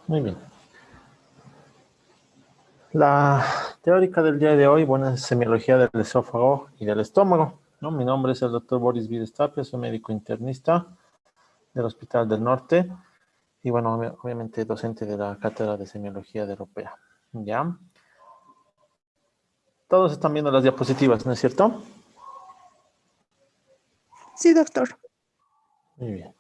Muy bien. La teórica del día de hoy, bueno, es semiología del esófago y del estómago, ¿no? Mi nombre es el doctor Boris Vides Tapia, soy médico internista del Hospital del Norte y, bueno, obviamente docente de la Cátedra de Semiología de Europea, ¿ya? Todos están viendo las diapositivas, ¿no es cierto? Sí, doctor. Muy bien.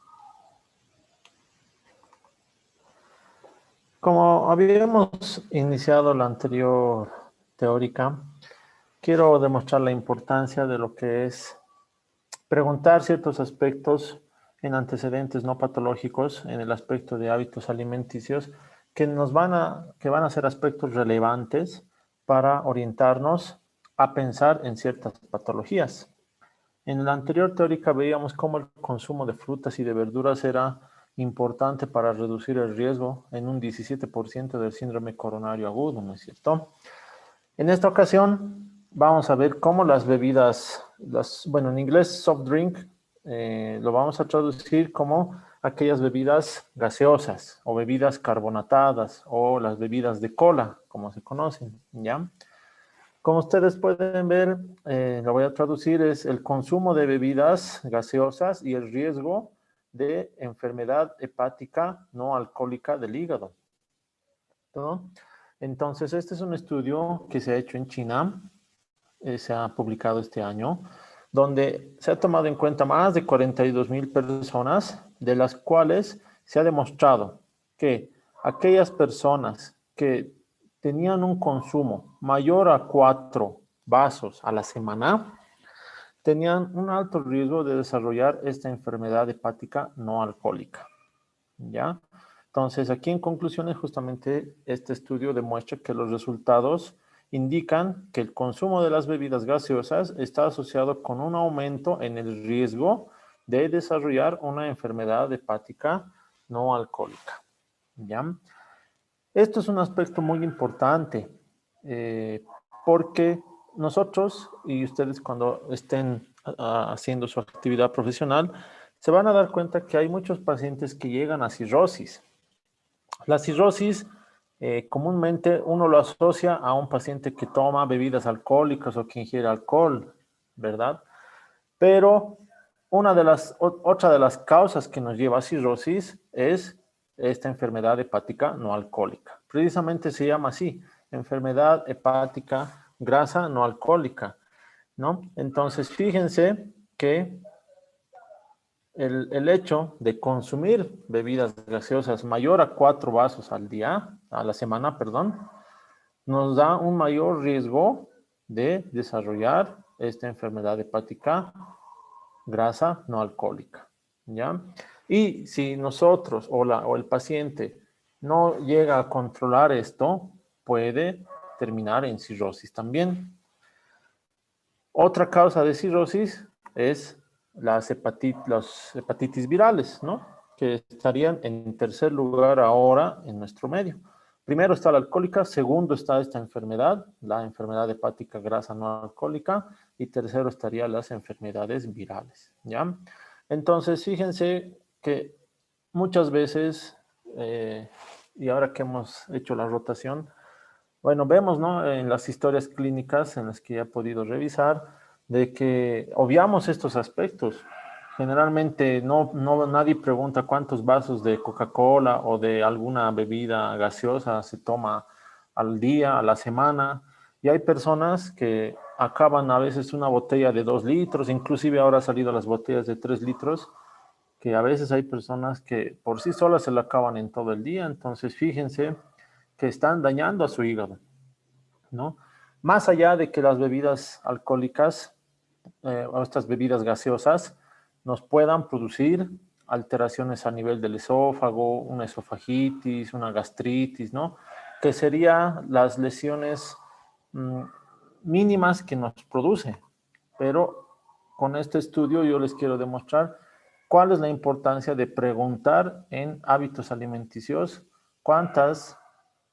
Como habíamos iniciado la anterior teórica, quiero demostrar la importancia de lo que es preguntar ciertos aspectos en antecedentes no patológicos, en el aspecto de hábitos alimenticios, que van a ser aspectos relevantes para orientarnos a pensar en ciertas patologías. En la anterior teórica veíamos cómo el consumo de frutas y de verduras era importante para reducir el riesgo en un 17% del síndrome coronario agudo, ¿no es cierto? En esta ocasión vamos a ver cómo las bebidas, bueno, en inglés soft drink, lo vamos a traducir como aquellas bebidas gaseosas o bebidas carbonatadas o las bebidas de cola, como se conocen, ¿ya? Como ustedes pueden ver, lo voy a traducir, es el consumo de bebidas gaseosas y el riesgo de enfermedad hepática no alcohólica del hígado, ¿no? Entonces, este es un estudio que se ha hecho en China, se ha publicado este año, donde se ha tomado en cuenta más de 42,000 personas, de las cuales se ha demostrado que aquellas personas que tenían un consumo mayor a 4 vasos a la semana, tenían un alto riesgo de desarrollar esta enfermedad hepática no alcohólica, ¿ya? Entonces, aquí en conclusiones, justamente este estudio demuestra que los resultados indican que el consumo de las bebidas gaseosas está asociado con un aumento en el riesgo de desarrollar una enfermedad hepática no alcohólica, ¿ya? Esto es un aspecto muy importante eh, porque nosotros y ustedes cuando estén haciendo su actividad profesional se van a dar cuenta que hay muchos pacientes que llegan a cirrosis. La cirrosis comúnmente uno lo asocia a un paciente que toma bebidas alcohólicas o que ingiere alcohol, ¿verdad? Pero otra de las causas que nos lleva a cirrosis es esta enfermedad hepática no alcohólica. Precisamente se llama así, enfermedad hepática grasa no alcohólica, ¿no? Entonces, fíjense que el hecho de consumir bebidas gaseosas mayor a 4 vasos al día, a la semana, perdón, nos da un mayor riesgo de desarrollar esta enfermedad hepática grasa no alcohólica, ¿ya? Y si nosotros o el paciente no llega a controlar esto, puede terminar en cirrosis también. Otra causa de cirrosis es las hepatitis virales, ¿no? Que estarían en tercer lugar ahora en nuestro medio. Primero está la alcohólica, segundo está esta enfermedad, la enfermedad hepática grasa no alcohólica, y tercero estarían las enfermedades virales, ¿ya? Entonces, fíjense que muchas veces, y ahora que hemos hecho la rotación, bueno, vemos, ¿no? En las historias clínicas en las que he podido revisar, de que obviamos estos aspectos. Generalmente nadie pregunta cuántos vasos de Coca-Cola o de alguna bebida gaseosa se toma al día, a la semana. Y hay personas que acaban a veces una botella de 2 litros, inclusive ahora han salido las botellas de 3 litros, que a veces hay personas que por sí solas se la acaban en todo el día. Entonces, fíjense que están dañando a su hígado, ¿no? Más allá de que las bebidas alcohólicas o estas bebidas gaseosas nos puedan producir alteraciones a nivel del esófago, una esofagitis, una gastritis, ¿no? Que serían las lesiones mmm, mínimas que nos produce. Pero con este estudio yo les quiero demostrar cuál es la importancia de preguntar en hábitos alimenticios cuántas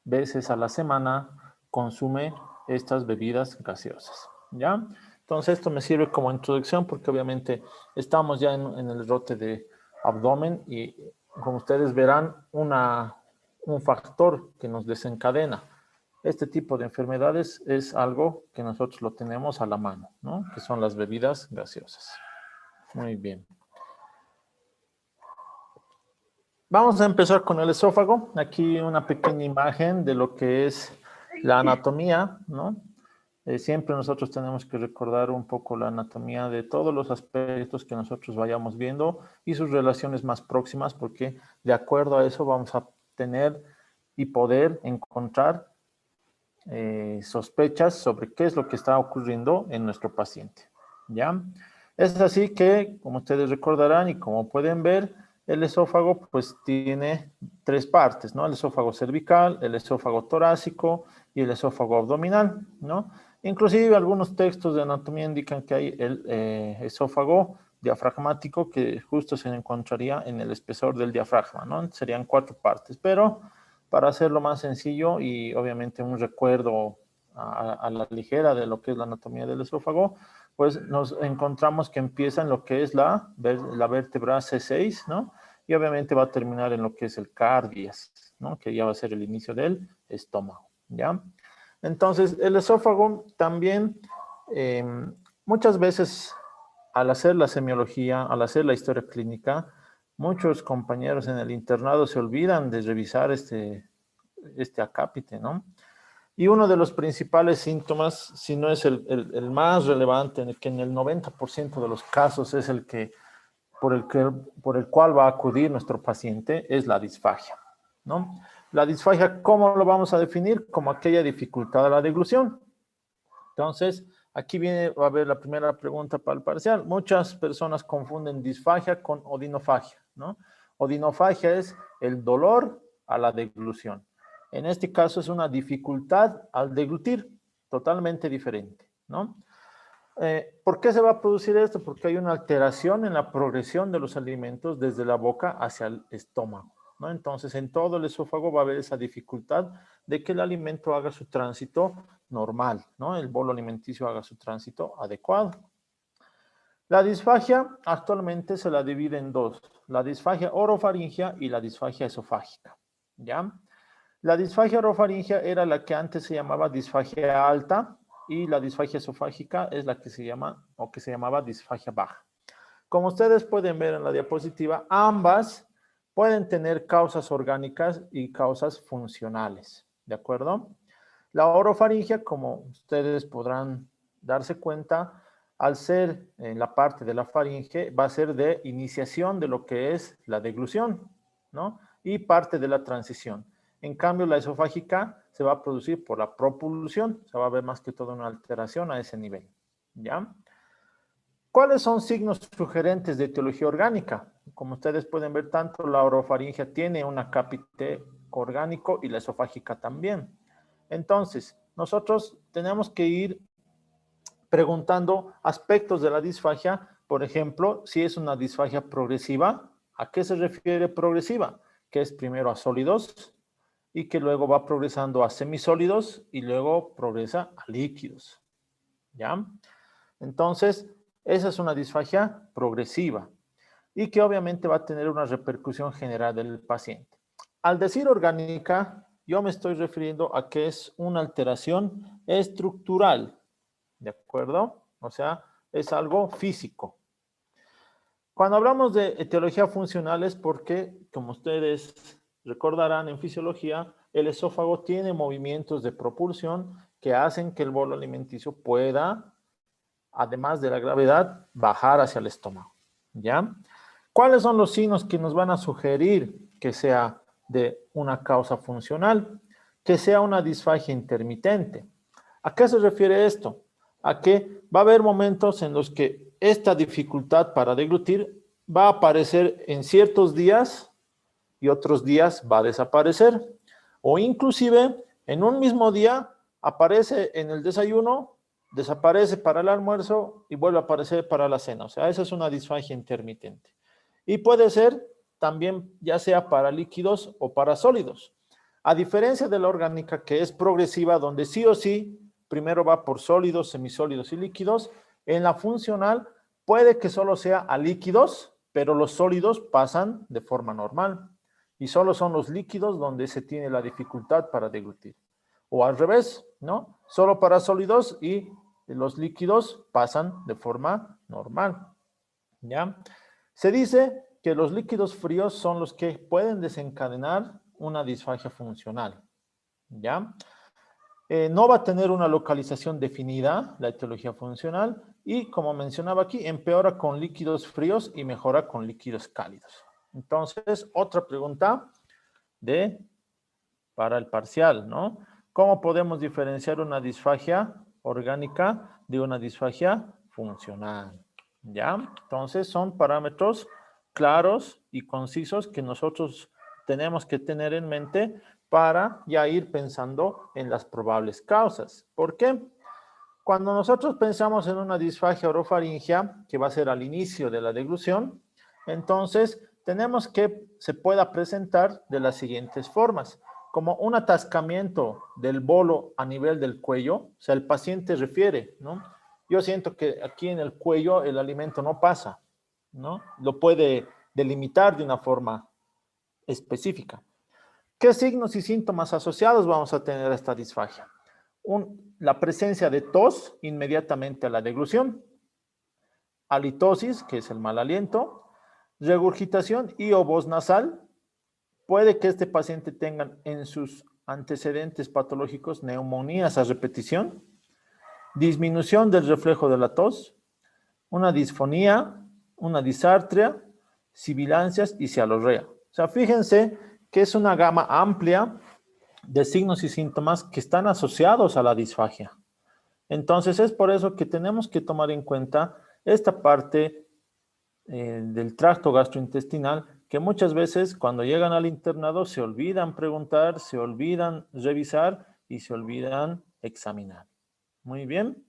veces a la semana consume estas bebidas gaseosas, ¿ya? Entonces esto me sirve como introducción porque obviamente estamos ya en el rote de abdomen y como ustedes verán un factor que nos desencadena este tipo de enfermedades es algo que nosotros lo tenemos a la mano, ¿no? Que son las bebidas gaseosas. Muy bien. Vamos a empezar con el esófago. Aquí una pequeña imagen de lo que es la anatomía, ¿no? Siempre nosotros tenemos que recordar un poco la anatomía de todos los aspectos que nosotros vayamos viendo y sus relaciones más próximas, porque de acuerdo a eso vamos a tener y poder encontrar sospechas sobre qué es lo que está ocurriendo en nuestro paciente, ¿ya? Es así que, como ustedes recordarán y como pueden ver, el esófago pues tiene tres partes, ¿no? El esófago cervical, el esófago torácico y el esófago abdominal, ¿no? Inclusive algunos textos de anatomía indican que hay el esófago diafragmático que justo se encontraría en el espesor del diafragma, ¿no? Serían cuatro partes, pero para hacerlo más sencillo y obviamente un recuerdo a la ligera de lo que es la anatomía del esófago, pues nos encontramos que empieza en lo que es la vértebra C6, ¿no? Y obviamente va a terminar en lo que es el cardias, ¿no? Que ya va a ser el inicio del estómago, ¿ya? Entonces, el esófago también, eh, muchas veces, al hacer la semiología, al hacer la historia clínica, muchos compañeros en el internado se olvidan de revisar este acápite, ¿no? Y uno de los principales síntomas, si no es el más relevante, en el que en el 90% de los casos es el que por el cual va a acudir nuestro paciente, es la disfagia, ¿no? La disfagia, ¿cómo lo vamos a definir? Como aquella dificultad a la deglución. Entonces, aquí va a haber la primera pregunta para el parcial. Muchas personas confunden disfagia con odinofagia, ¿no? Odinofagia es el dolor a la deglución. En este caso es una dificultad al deglutir, totalmente diferente, ¿no? ¿Por qué se va a producir esto? Porque hay una alteración en la progresión de los alimentos desde la boca hacia el estómago, ¿no? Entonces, en todo el esófago va a haber esa dificultad de que el alimento haga su tránsito normal, ¿no? El bolo alimenticio haga su tránsito adecuado. La disfagia actualmente se la divide en dos, la disfagia orofaringea y la disfagia esofágica, ¿ya? La disfagia orofaringea era la que antes se llamaba disfagia alta y la disfagia esofágica es la que se llama o que se llamaba disfagia baja. Como ustedes pueden ver en la diapositiva, ambas pueden tener causas orgánicas y causas funcionales, ¿de acuerdo? La orofaringea, como ustedes podrán darse cuenta, al ser en la parte de la faringe, va a ser de iniciación de lo que es la deglución, ¿no? Y parte de la transición. En cambio, la esofágica se va a producir por la propulsión, se va a ver más que todo una alteración a ese nivel, ¿ya? ¿Cuáles son signos sugerentes de etiología orgánica? Como ustedes pueden ver, tanto la orofaringea tiene un acápite orgánico y la esofágica también. Entonces, nosotros tenemos que ir preguntando aspectos de la disfagia, por ejemplo, si es una disfagia progresiva, ¿a qué se refiere progresiva? Que es primero a sólidos y que luego va progresando a semisólidos y luego progresa a líquidos, ¿ya? Entonces, esa es una disfagia progresiva y que obviamente va a tener una repercusión general del paciente. Al decir orgánica, yo me estoy refiriendo a que es una alteración estructural, ¿de acuerdo? O sea, es algo físico. Cuando hablamos de etiología funcional es porque, como ustedes recordarán en fisiología, el esófago tiene movimientos de propulsión que hacen que el bolo alimenticio pueda, además de la gravedad, bajar hacia el estómago, ¿ya? ¿Cuáles son los signos que nos van a sugerir que sea de una causa funcional? Que sea una disfagia intermitente. ¿A qué se refiere esto? A que va a haber momentos en los que esta dificultad para deglutir va a aparecer en ciertos días y otros días va a desaparecer. O inclusive en un mismo día aparece en el desayuno, desaparece para el almuerzo y vuelve a aparecer para la cena. O sea, esa es una disfagia intermitente. Y puede ser también ya sea para líquidos o para sólidos. A diferencia de la orgánica que es progresiva, donde sí o sí primero va por sólidos, semisólidos y líquidos, en la funcional puede que solo sea a líquidos, pero los sólidos pasan de forma normal. y solo son los líquidos donde se tiene la dificultad para deglutir. O al revés, ¿no? Solo para sólidos y los líquidos pasan de forma normal, ¿ya? Se dice que los líquidos fríos son los que pueden desencadenar una disfagia funcional, ¿ya? No va a tener una localización definida, la etiología funcional, y como mencionaba aquí, empeora con líquidos fríos y mejora con líquidos cálidos. Entonces, otra pregunta para el parcial, ¿no? ¿Cómo podemos diferenciar una disfagia orgánica de una disfagia funcional? ¿Ya? Entonces, son parámetros claros y concisos que nosotros tenemos que tener en mente para ya ir pensando en las probables causas. ¿Por qué? Cuando nosotros pensamos en una disfagia orofaringea, que va a ser al inicio de la deglución, entonces tenemos que se pueda presentar de las siguientes formas, como un atascamiento del bolo a nivel del cuello, o sea, el paciente refiere, ¿no? Yo siento que aquí en el cuello el alimento no pasa, ¿no? Lo puede delimitar de una forma específica. ¿Qué signos y síntomas asociados vamos a tener a esta disfagia? La presencia de tos inmediatamente a la deglución, halitosis, que es el mal aliento, regurgitación y o voz nasal. Puede que este paciente tenga en sus antecedentes patológicos neumonías a repetición, disminución del reflejo de la tos, una disfonía, una disartria, sibilancias y cialorrea. O sea, fíjense que es una gama amplia de signos y síntomas que están asociados a la disfagia. Entonces, es por eso que tenemos que tomar en cuenta esta parte del tracto gastrointestinal, que muchas veces cuando llegan al internado se olvidan preguntar, se olvidan revisar y se olvidan examinar. Muy bien.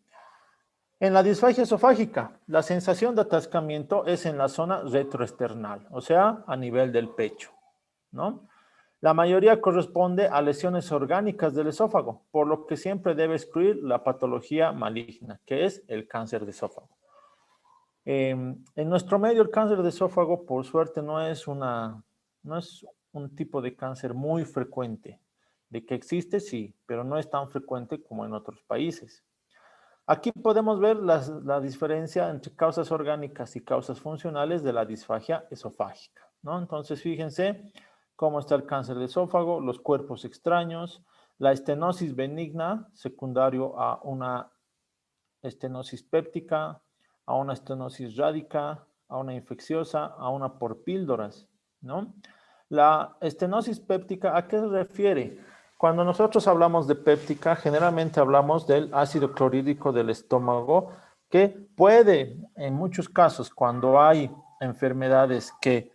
En la disfagia esofágica, la sensación de atascamiento es en la zona retroesternal, o sea, a nivel del pecho, ¿no? La mayoría corresponde a lesiones orgánicas del esófago, por lo que siempre debe excluir la patología maligna, que es el cáncer de esófago. En nuestro medio, el cáncer de esófago, por suerte, no es un tipo de cáncer muy frecuente. De que existe, sí, pero no es tan frecuente como en otros países. Aquí podemos ver la diferencia entre causas orgánicas y causas funcionales de la disfagia esofágica, ¿no? Entonces, fíjense cómo está el cáncer de esófago, los cuerpos extraños, la estenosis benigna, secundario a una estenosis péptica, a una estenosis rádica, a una infecciosa, a una por píldoras, ¿no? La estenosis péptica, ¿a qué se refiere? Cuando nosotros hablamos de péptica, generalmente hablamos del ácido clorhídrico del estómago, que puede, en muchos casos, cuando hay enfermedades que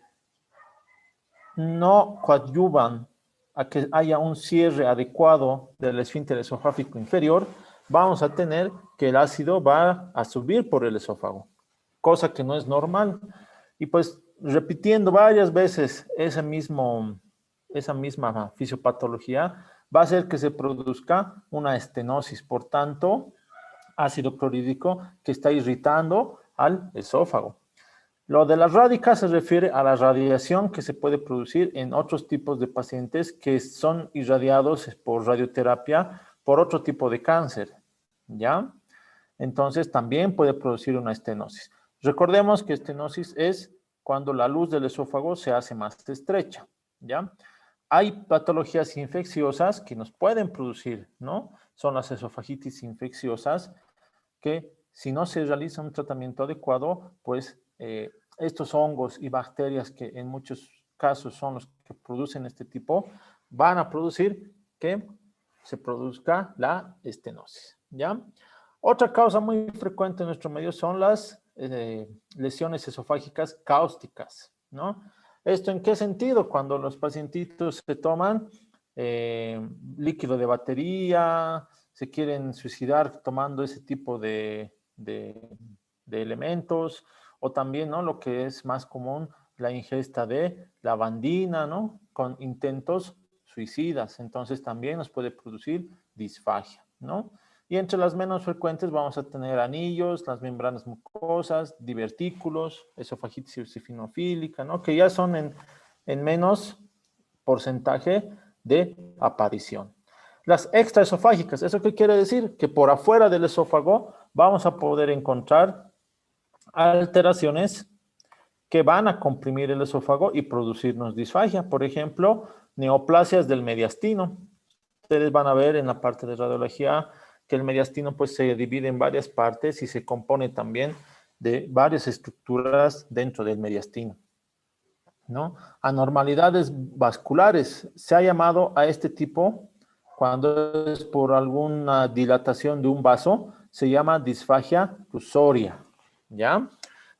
no coadyuvan a que haya un cierre adecuado del esfínter esofágico inferior, vamos a tener que el ácido va a subir por el esófago, cosa que no es normal. Y pues repitiendo varias veces esa misma fisiopatología va a hacer que se produzca una estenosis, por tanto, ácido clorhídrico que está irritando al esófago. Lo de la rádica se refiere a la radiación que se puede producir en otros tipos de pacientes que son irradiados por radioterapia por otro tipo de cáncer, ¿ya? Entonces también puede producir una estenosis. Recordemos que estenosis es cuando la luz del esófago se hace más estrecha, ¿ya? Hay patologías infecciosas que nos pueden producir, ¿no? Son las esofagitis infecciosas que si no se realiza un tratamiento adecuado, pues estos hongos y bacterias que en muchos casos son los que producen este tipo, van a producir que se produzca la estenosis, ¿ya? Otra causa muy frecuente en nuestro medio son las lesiones esofágicas cáusticas, ¿no? ¿Esto en qué sentido? Cuando los pacientitos se toman líquido de batería, se quieren suicidar tomando ese tipo de elementos, o también, ¿no? Lo que es más común, la ingesta de lavandina, ¿no? Con intentos suicidas. Entonces también nos puede producir disfagia, ¿no? Y entre las menos frecuentes vamos a tener anillos, las membranas mucosas, divertículos, esofagitis eosinofílica, ¿no? Que ya son en menos porcentaje de aparición. Las extraesofágicas, ¿eso qué quiere decir? Que por afuera del esófago vamos a poder encontrar alteraciones que van a comprimir el esófago y producirnos disfagia. Por ejemplo, neoplasias del mediastino. Ustedes van a ver en la parte de radiología que el mediastino pues se divide en varias partes y se compone también de varias estructuras dentro del mediastino, ¿no? Anormalidades vasculares. Se ha llamado a este tipo, cuando es por alguna dilatación de un vaso, se llama disfagia lusoria, ¿ya?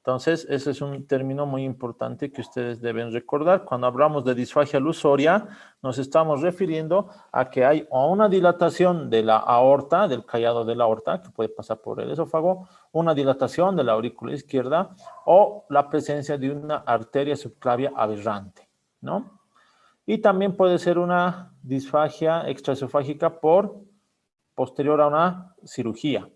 Entonces, ese es un término muy importante que ustedes deben recordar. Cuando hablamos de disfagia lusoria, nos estamos refiriendo a que hay o una dilatación de la aorta, del callado de la aorta, que puede pasar por el esófago, una dilatación de la aurícula izquierda o la presencia de una arteria subclavia aberrante, ¿no? Y también puede ser una disfagia extraesofágica posterior a una cirugía.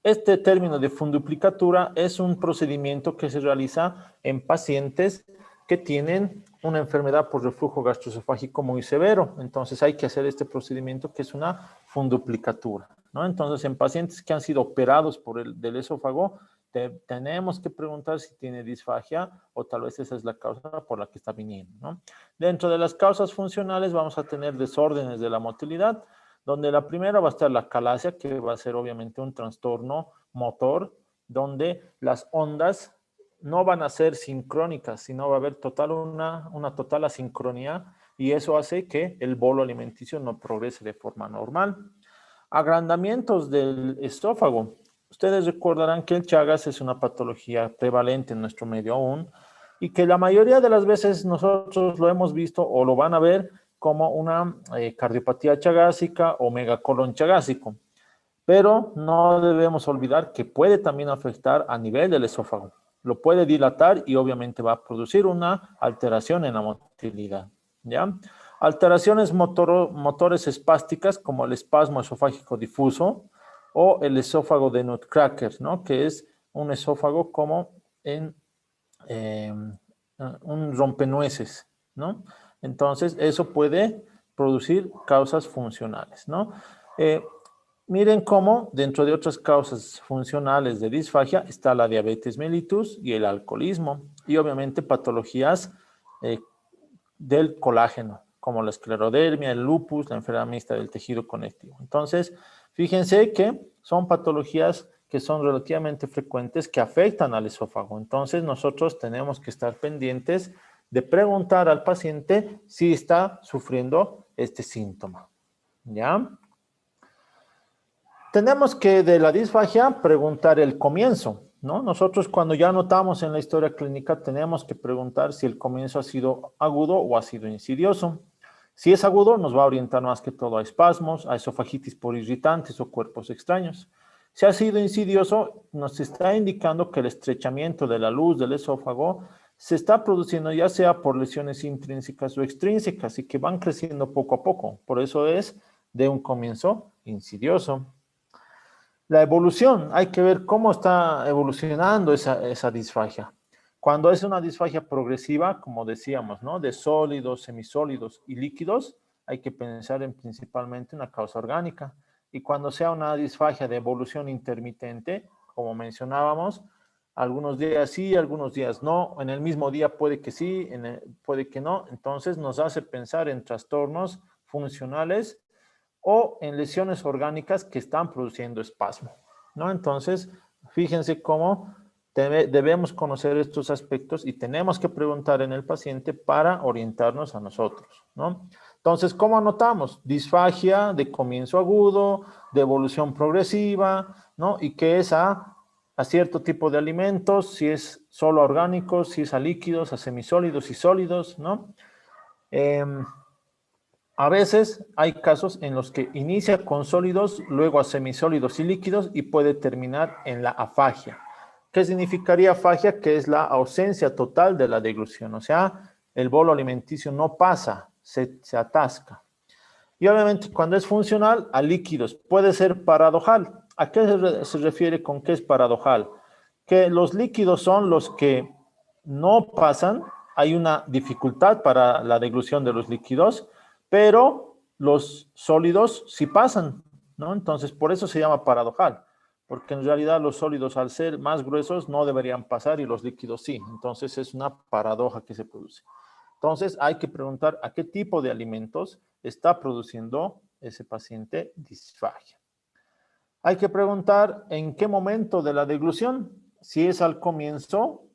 Este término de funduplicatura es un procedimiento que se realiza en pacientes que tienen una enfermedad por reflujo gastroesofágico muy severo. Entonces hay que hacer este procedimiento que es una funduplicatura, ¿no? Entonces en pacientes que han sido operados del esófago, tenemos que preguntar si tiene disfagia o tal vez esa es la causa por la que está viniendo, ¿no? Dentro de las causas funcionales vamos a tener desórdenes de la motilidad, donde la primera va a estar la calasia, que va a ser obviamente un trastorno motor, donde las ondas no van a ser sincrónicas, sino va a haber una total asincronía y eso hace que el bolo alimenticio no progrese de forma normal. Agrandamientos del esófago. Ustedes recordarán que el Chagas es una patología prevalente en nuestro medio aún y que la mayoría de las veces nosotros lo hemos visto o lo van a ver como una cardiopatía chagásica o megacolon chagásico. Pero no debemos olvidar que puede también afectar a nivel del esófago. Lo puede dilatar y obviamente va a producir una alteración en la motilidad, ¿ya? Alteraciones motores espásticas como el espasmo esofágico difuso o el esófago de Nutcracker, ¿no? Que es un esófago como en un rompenueces, ¿no? Entonces, eso puede producir causas funcionales, ¿no? Miren cómo dentro de otras causas funcionales de disfagia está la diabetes mellitus y el alcoholismo y obviamente patologías del colágeno, como la esclerodermia, el lupus, la enfermedad mixta del tejido conectivo. Entonces, fíjense que son patologías que son relativamente frecuentes que afectan al esófago. Entonces, nosotros tenemos que estar pendientes de preguntar al paciente si está sufriendo este síntoma, ¿ya? Tenemos que de la disfagia preguntar el comienzo, ¿no? Nosotros cuando ya notamos en la historia clínica tenemos que preguntar si el comienzo ha sido agudo o ha sido insidioso. Si es agudo, nos va a orientar más que todo a espasmos, a esofagitis por irritantes o cuerpos extraños. Si ha sido insidioso, nos está indicando que el estrechamiento de la luz del esófago se está produciendo ya sea por lesiones intrínsecas o extrínsecas y que van creciendo poco a poco. Por eso es de un comienzo insidioso. La evolución, hay que ver cómo está evolucionando esa disfagia. Cuando es una disfagia progresiva, como decíamos, ¿no? De sólidos, semisólidos y líquidos, hay que pensar en principalmente una causa orgánica. Y cuando sea una disfagia de evolución intermitente, como mencionábamos, algunos días sí, algunos días no, en el mismo día puede que sí, puede que no, entonces nos hace pensar en trastornos funcionales o en lesiones orgánicas que están produciendo espasmo, ¿no? Entonces, fíjense cómo debemos conocer estos aspectos y tenemos que preguntar en el paciente para orientarnos a nosotros, ¿no? Entonces, ¿cómo anotamos? Disfagia de comienzo agudo, de evolución progresiva, ¿no? Y que es a cierto tipo de alimentos, si es solo a orgánicos, si es a líquidos, a semisólidos y sólidos, ¿no? A veces hay casos en los que inicia con sólidos, luego a semisólidos y líquidos y puede terminar en la afagia. ¿Qué significaría afagia? Que es la ausencia total de la deglución, o sea, el bolo alimenticio no pasa, se atasca. Y obviamente cuando es funcional, a líquidos. Puede ser paradojal. ¿A qué se refiere con qué es paradojal? Que los líquidos son los que no pasan hay una dificultad para la deglución de los líquidos, pero los sólidos sí pasan, ¿no? Entonces, por eso se llama paradojal, porque en realidad los sólidos al ser más gruesos no deberían pasar y los líquidos sí. Entonces, es una paradoja que se produce. Entonces, hay que preguntar a qué tipo de alimentos está produciendo ese paciente disfagia. Hay que preguntar en qué momento de la deglución, si es al comienzo,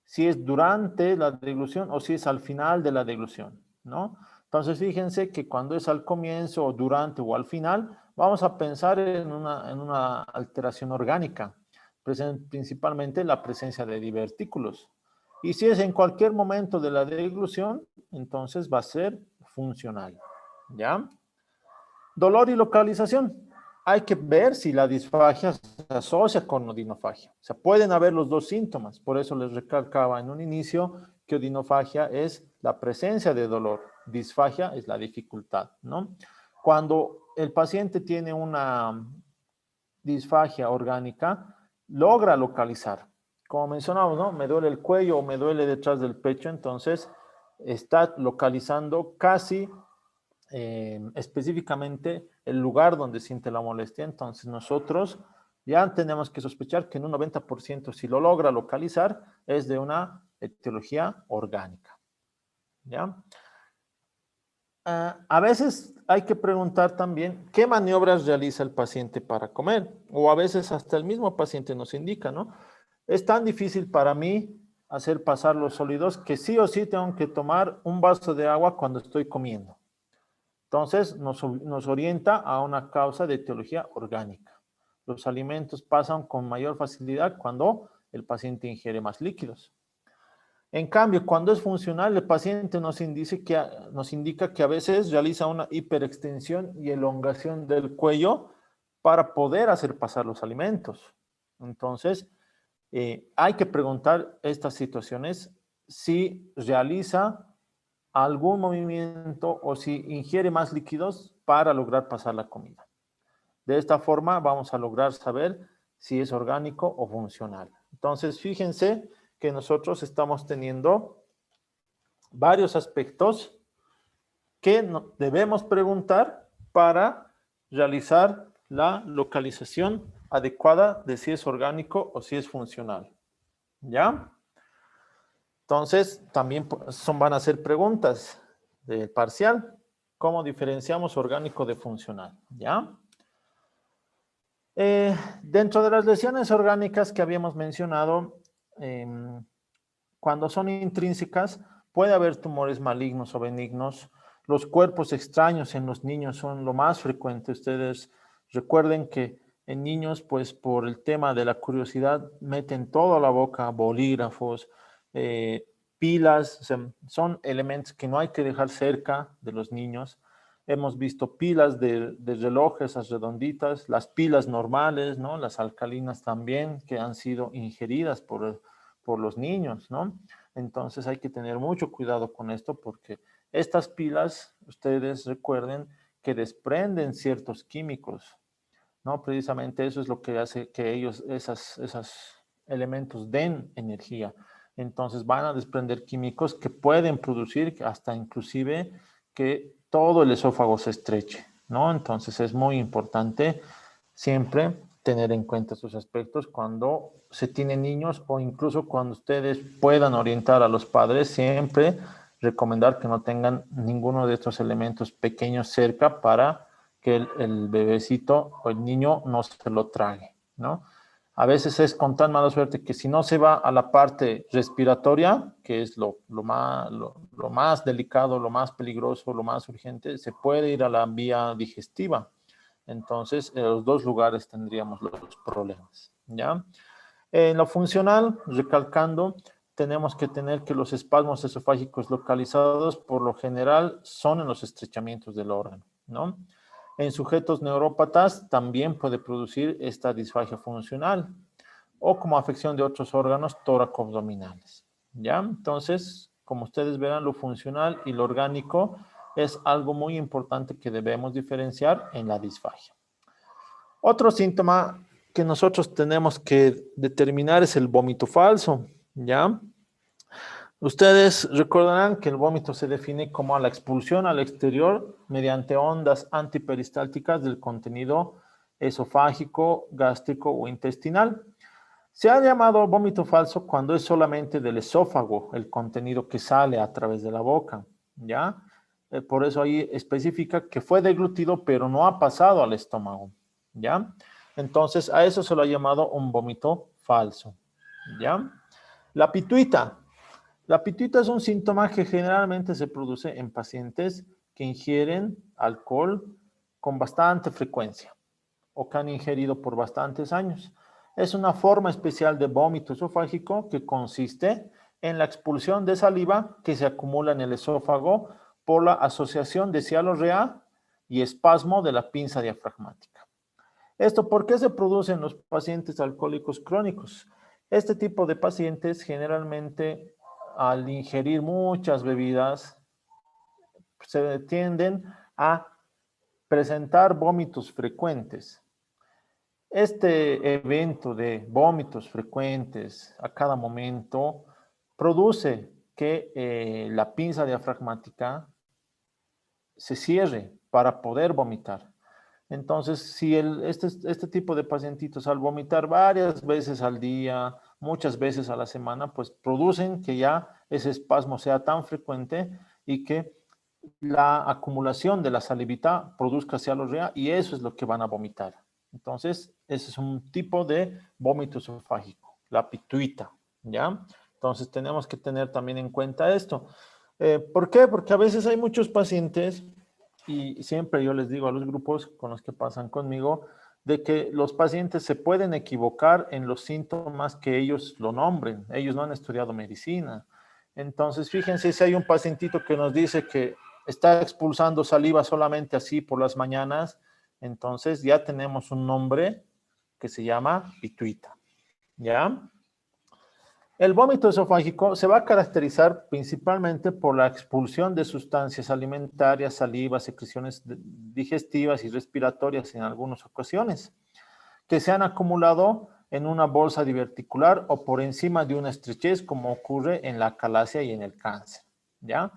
si es durante la deglución o si es al final de la deglución, ¿no? Entonces, fíjense que cuando es al comienzo, durante o al final, vamos a pensar en una alteración orgánica, principalmente la presencia de divertículos. Y si es en cualquier momento de la deglución, entonces va a ser funcional, ¿ya? Dolor y localización. Hay que ver si la disfagia se asocia con odinofagia. O sea, pueden haber los dos síntomas. Por eso les recalcaba en un inicio que odinofagia es la presencia de dolor. Disfagia es la dificultad, ¿no? Cuando el paciente tiene una disfagia orgánica, logra localizar. Como mencionamos, ¿no? Me duele el cuello o me duele detrás del pecho, entonces está localizando casi específicamente el lugar donde siente la molestia. Entonces nosotros ya tenemos que sospechar que en un 90% si lo logra localizar es de una etiología orgánica. ¿Ya? A veces hay que preguntar también qué maniobras realiza el paciente para comer, o a veces hasta el mismo paciente nos indica, ¿no? Es tan difícil para mí hacer pasar los sólidos que sí o sí tengo que tomar un vaso de agua cuando estoy comiendo. Entonces, nos orienta a una causa de etiología orgánica. Los alimentos pasan con mayor facilidad cuando el paciente ingiere más líquidos. En cambio, cuando es funcional, el paciente nos indica que a veces realiza una hiperextensión y elongación del cuello para poder hacer pasar los alimentos. Entonces, hay que preguntar estas situaciones si realiza algún movimiento o si ingiere más líquidos para lograr pasar la comida. De esta forma vamos a lograr saber si es orgánico o funcional. Entonces, fíjense que nosotros estamos teniendo varios aspectos que debemos preguntar para realizar la localización adecuada de si es orgánico o si es funcional. ¿Ya? Entonces, también van a ser preguntas de parcial. ¿Cómo diferenciamos orgánico de funcional? ¿Ya? Dentro de las lesiones orgánicas que habíamos mencionado, cuando son intrínsecas, puede haber tumores malignos o benignos. Los cuerpos extraños en los niños son lo más frecuente. Ustedes recuerden que en niños, pues por el tema de la curiosidad, meten todo a la boca, bolígrafos, pilas, o sea, son elementos que no hay que dejar cerca de los niños. Hemos visto pilas de relojes, esas redonditas, las pilas normales, ¿no? Las alcalinas también, que han sido ingeridas por los niños, ¿no? Entonces hay que tener mucho cuidado con esto porque estas pilas, ustedes recuerden que desprenden ciertos químicos, ¿no? Precisamente eso es lo que hace que ellos, esos elementos den energía. Entonces van a desprender químicos que pueden producir hasta inclusive que todo el esófago se estreche, ¿no? Entonces es muy importante siempre tener en cuenta estos aspectos cuando se tienen niños o incluso cuando ustedes puedan orientar a los padres, siempre recomendar que no tengan ninguno de estos elementos pequeños cerca para que el bebecito o el niño no se lo trague, ¿no? A veces es con tan mala suerte que si no se va a la parte respiratoria, que es lo más delicado, lo más peligroso, lo más urgente, se puede ir a la vía digestiva. Entonces, en los dos lugares tendríamos los problemas, ¿ya? En lo funcional, recalcando, tenemos que tener que los espasmos esofágicos localizados por lo general son en los estrechamientos del órgano, ¿no? En sujetos neurópatas también puede producir esta disfagia funcional o como afección de otros órganos tóraco-abdominales, ¿ya? Entonces, como ustedes verán, lo funcional y lo orgánico es algo muy importante que debemos diferenciar en la disfagia. Otro síntoma que nosotros tenemos que determinar es el vómito falso, ¿ya? Ustedes recordarán que el vómito se define como la expulsión al exterior mediante ondas antiperistálticas del contenido esofágico, gástrico o intestinal. Se ha llamado vómito falso cuando es solamente del esófago el contenido que sale a través de la boca, ¿ya? Por eso ahí especifica que fue deglutido pero no ha pasado al estómago, ¿ya? Entonces a eso se lo ha llamado un vómito falso, ¿ya? La pituita. La pituita es un síntoma que generalmente se produce en pacientes que ingieren alcohol con bastante frecuencia o que han ingerido por bastantes años. Es una forma especial de vómito esofágico que consiste en la expulsión de saliva que se acumula en el esófago por la asociación de cialorrea y espasmo de la pinza diafragmática. ¿Esto por qué se produce en los pacientes alcohólicos crónicos? Este tipo de pacientes generalmente al ingerir muchas bebidas se tienden a presentar vómitos frecuentes. Este evento de vómitos frecuentes a cada momento produce que la pinza diafragmática se cierre para poder vomitar. Entonces, si este tipo de pacientitos al vomitar varias veces al día, muchas veces a la semana, pues producen que ya ese espasmo sea tan frecuente y que la acumulación de la salivita produzca cialorrea y eso es lo que van a vomitar. Entonces, ese es un tipo de vómito esofágico, la pituita, ¿ya? Entonces, tenemos que tener también en cuenta esto. ¿Por qué? Porque a veces hay muchos pacientes y siempre yo les digo a los grupos con los que pasan conmigo de que los pacientes se pueden equivocar en los síntomas que ellos lo nombren. Ellos no han estudiado medicina. Entonces, fíjense si hay un pacientito que nos dice que está expulsando saliva solamente así por las mañanas, entonces ya tenemos un nombre que se llama pituita, ¿ya? El vómito esofágico se va a caracterizar principalmente por la expulsión de sustancias alimentarias, saliva, secreciones digestivas y respiratorias en algunas ocasiones, que se han acumulado en una bolsa diverticular o por encima de una estrechez, como ocurre en la acalasia y en el cáncer, ¿ya?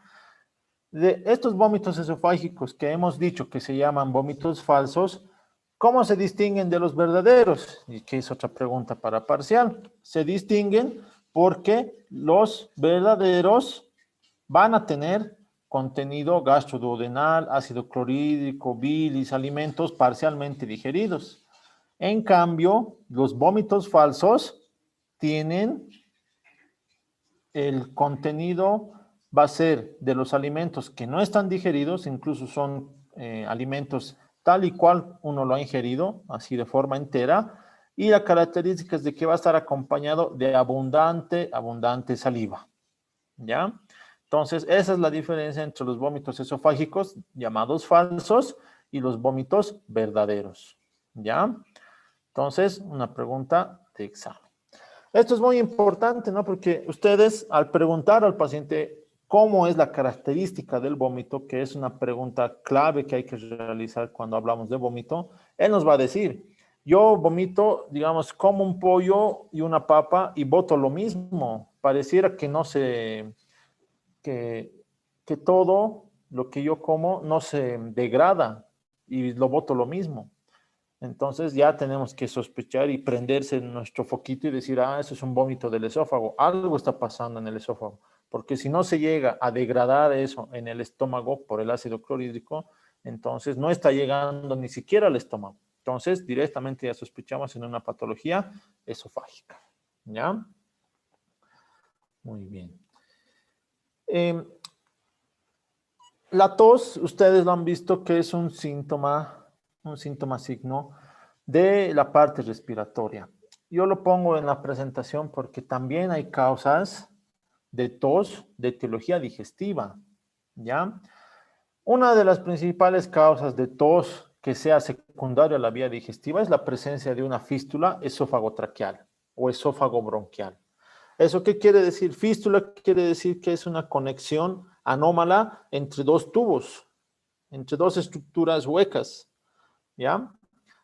De estos vómitos esofágicos que hemos dicho que se llaman vómitos falsos, ¿cómo se distinguen de los verdaderos? Y que es otra pregunta para parcial. Se distinguen porque los verdaderos van a tener contenido gastroduodenal, ácido clorhídrico, bilis, alimentos parcialmente digeridos. En cambio, los vómitos falsos tienen el contenido va a ser de los alimentos que no están digeridos, incluso son alimentos tal y cual uno lo ha ingerido, así de forma entera, y la característica es de que va a estar acompañado de abundante saliva, ¿ya? Entonces, esa es la diferencia entre los vómitos esofágicos, llamados falsos, y los vómitos verdaderos, ¿ya? Entonces, una pregunta de examen. Esto es muy importante, ¿no? Porque ustedes, al preguntar al paciente cómo es la característica del vómito, que es una pregunta clave que hay que realizar cuando hablamos de vómito, él nos va a decir, yo vomito, digamos, como un pollo y una papa y boto lo mismo. Pareciera que no se, que, que todo lo que yo como no se degrada y lo boto lo mismo. Entonces ya tenemos que sospechar y prenderse nuestro foquito y decir, ah, eso es un vómito del esófago, algo está pasando en el esófago, porque si no se llega a degradar eso en el estómago por el ácido clorhídrico, entonces no está llegando ni siquiera al estómago. Entonces directamente ya sospechamos en una patología esofágica. ¿Ya? Muy bien. La tos, ustedes lo han visto que es un síntoma signo de la parte respiratoria. Yo lo pongo en la presentación porque también hay causas de tos de etiología digestiva, ¿ya? Una de las principales causas de tos que sea secundaria a la vía digestiva es la presencia de una fístula esófago-traqueal o esófago-bronquial. ¿Eso qué quiere decir? Fístula quiere decir que es una conexión anómala entre dos tubos, entre dos estructuras huecas, ¿ya?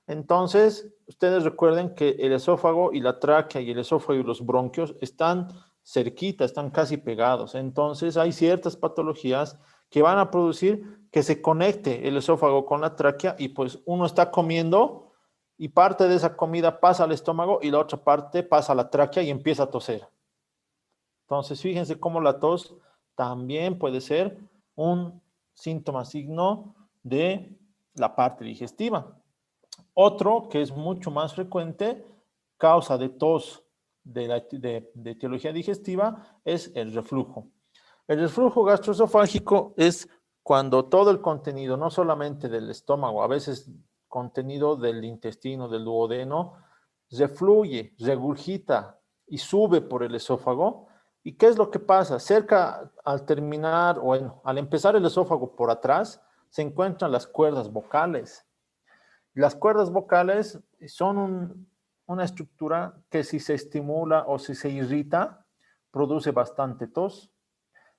Entonces, ustedes recuerden que el esófago y la tráquea y el esófago y los bronquios están cerquita, están casi pegados. Entonces hay ciertas patologías que van a producir que se conecte el esófago con la tráquea y pues uno está comiendo y parte de esa comida pasa al estómago y la otra parte pasa a la tráquea y empieza a toser. Entonces, fíjense cómo la tos también puede ser un síntoma, signo de la parte digestiva. Otro que es mucho más frecuente, causa de tos de etiología digestiva, es el reflujo. El reflujo gastroesofágico es cuando todo el contenido, no solamente del estómago, a veces contenido del intestino, del duodeno, refluye, regurgita y sube por el esófago. ¿Y qué es lo que pasa? Cerca, al terminar, o bueno, al empezar el esófago por atrás, se encuentran las cuerdas vocales. Las cuerdas vocales son una estructura que si se estimula o si se irrita, produce bastante tos.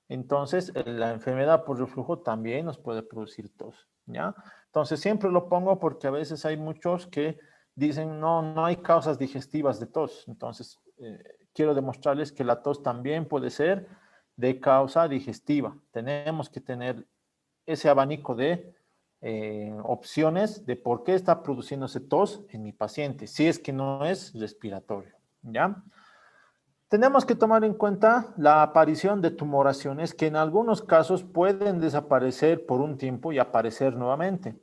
Entonces, la enfermedad por reflujo también nos puede producir tos, ¿ya? Entonces, siempre lo pongo porque a veces hay muchos que dicen, no, no hay causas digestivas de tos. Entonces, quiero demostrarles que la tos también puede ser de causa digestiva. Tenemos que tener ese abanico de opciones de por qué está produciéndose tos en mi paciente, si es que no es respiratorio, ¿ya? Tenemos que tomar en cuenta la aparición de tumoraciones que en algunos casos pueden desaparecer por un tiempo y aparecer nuevamente.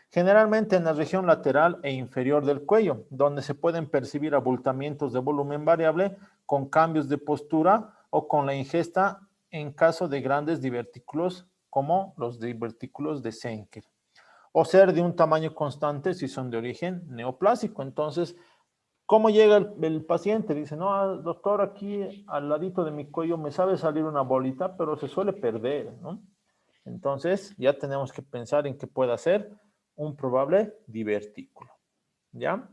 Generalmente en la región lateral e inferior del cuello, donde se pueden percibir abultamientos de volumen variable con cambios de postura o con la ingesta en caso de grandes divertículos como los divertículos de Zenker, o ser de un tamaño constante si son de origen neoplásico. Entonces, ¿cómo llega el paciente? Dice, no, doctor, aquí al ladito de mi cuello me sabe salir una bolita, pero se suele perder, ¿no? Entonces, ya tenemos que pensar en que pueda ser un probable divertículo, ¿ya?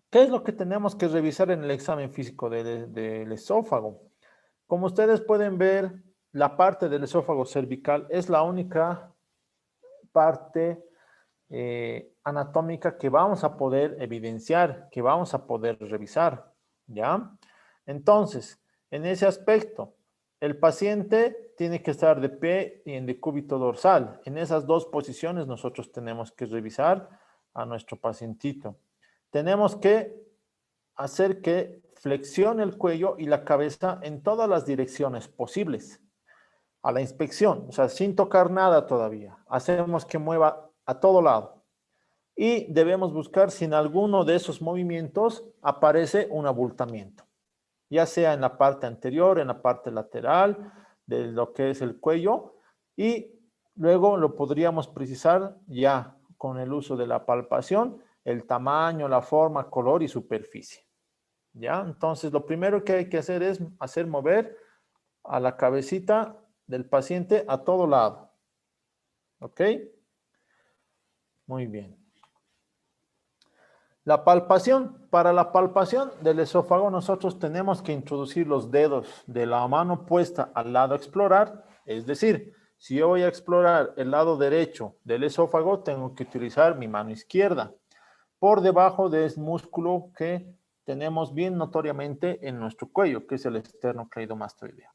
¿Qué es lo que tenemos que revisar en el examen físico del esófago? Como ustedes pueden ver, la parte del esófago cervical es la única parte anatómica que vamos a poder evidenciar, que vamos a poder revisar, ¿ya? Entonces, en ese aspecto, el paciente tiene que estar de pie y en decúbito dorsal. En esas dos posiciones nosotros tenemos que revisar a nuestro pacientito. Tenemos que hacer que flexione el cuello y la cabeza en todas las direcciones posibles a la inspección, o sea, sin tocar nada todavía. Hacemos que mueva a todo lado. Y debemos buscar si en alguno de esos movimientos aparece un abultamiento, ya sea en la parte anterior, en la parte lateral de lo que es el cuello, y luego lo podríamos precisar ya con el uso de la palpación, el tamaño, la forma, color y superficie. ¿Ya? Entonces, lo primero que hay que hacer es hacer mover a la cabecita del paciente a todo lado. ¿Ok? Muy bien. La palpación. Para la palpación del esófago nosotros tenemos que introducir los dedos de la mano puesta al lado a explorar. Es decir, si yo voy a explorar el lado derecho del esófago, tengo que utilizar mi mano izquierda por debajo del músculo que tenemos bien notoriamente en nuestro cuello, que es el esternocleidomastoideo.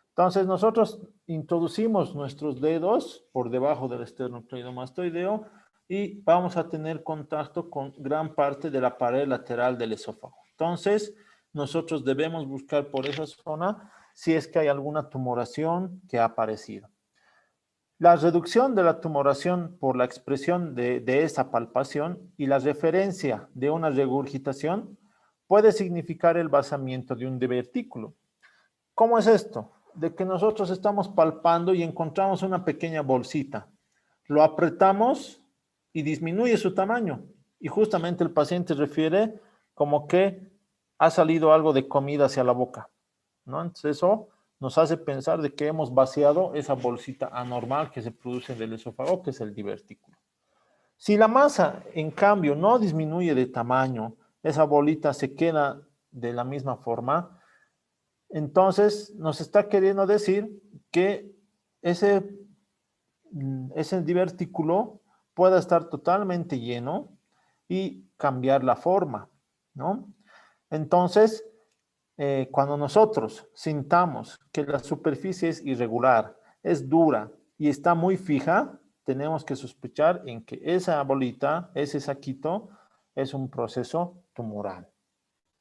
Entonces nosotros introducimos nuestros dedos por debajo del esternocleidomastoideo y vamos a tener contacto con gran parte de la pared lateral del esófago. Entonces nosotros debemos buscar por esa zona si es que hay alguna tumoración que ha aparecido. La reducción de la tumoración por la expresión de esa palpación y la referencia de una regurgitación puede significar el vaciamiento de un divertículo. ¿Cómo es esto? De que nosotros estamos palpando y encontramos una pequeña bolsita. Lo apretamos y disminuye su tamaño. Y justamente el paciente refiere como que ha salido algo de comida hacia la boca, ¿no? Entonces eso nos hace pensar de que hemos vaciado esa bolsita anormal que se produce en el esófago, que es el divertículo. Si la masa, en cambio, no disminuye de tamaño, esa bolita se queda de la misma forma, entonces nos está queriendo decir que ese, ese divertículo pueda estar totalmente lleno y cambiar la forma, ¿no? Entonces, cuando nosotros sintamos que la superficie es irregular, es dura y está muy fija, tenemos que sospechar en que esa bolita, ese saquito, es un proceso tumoral,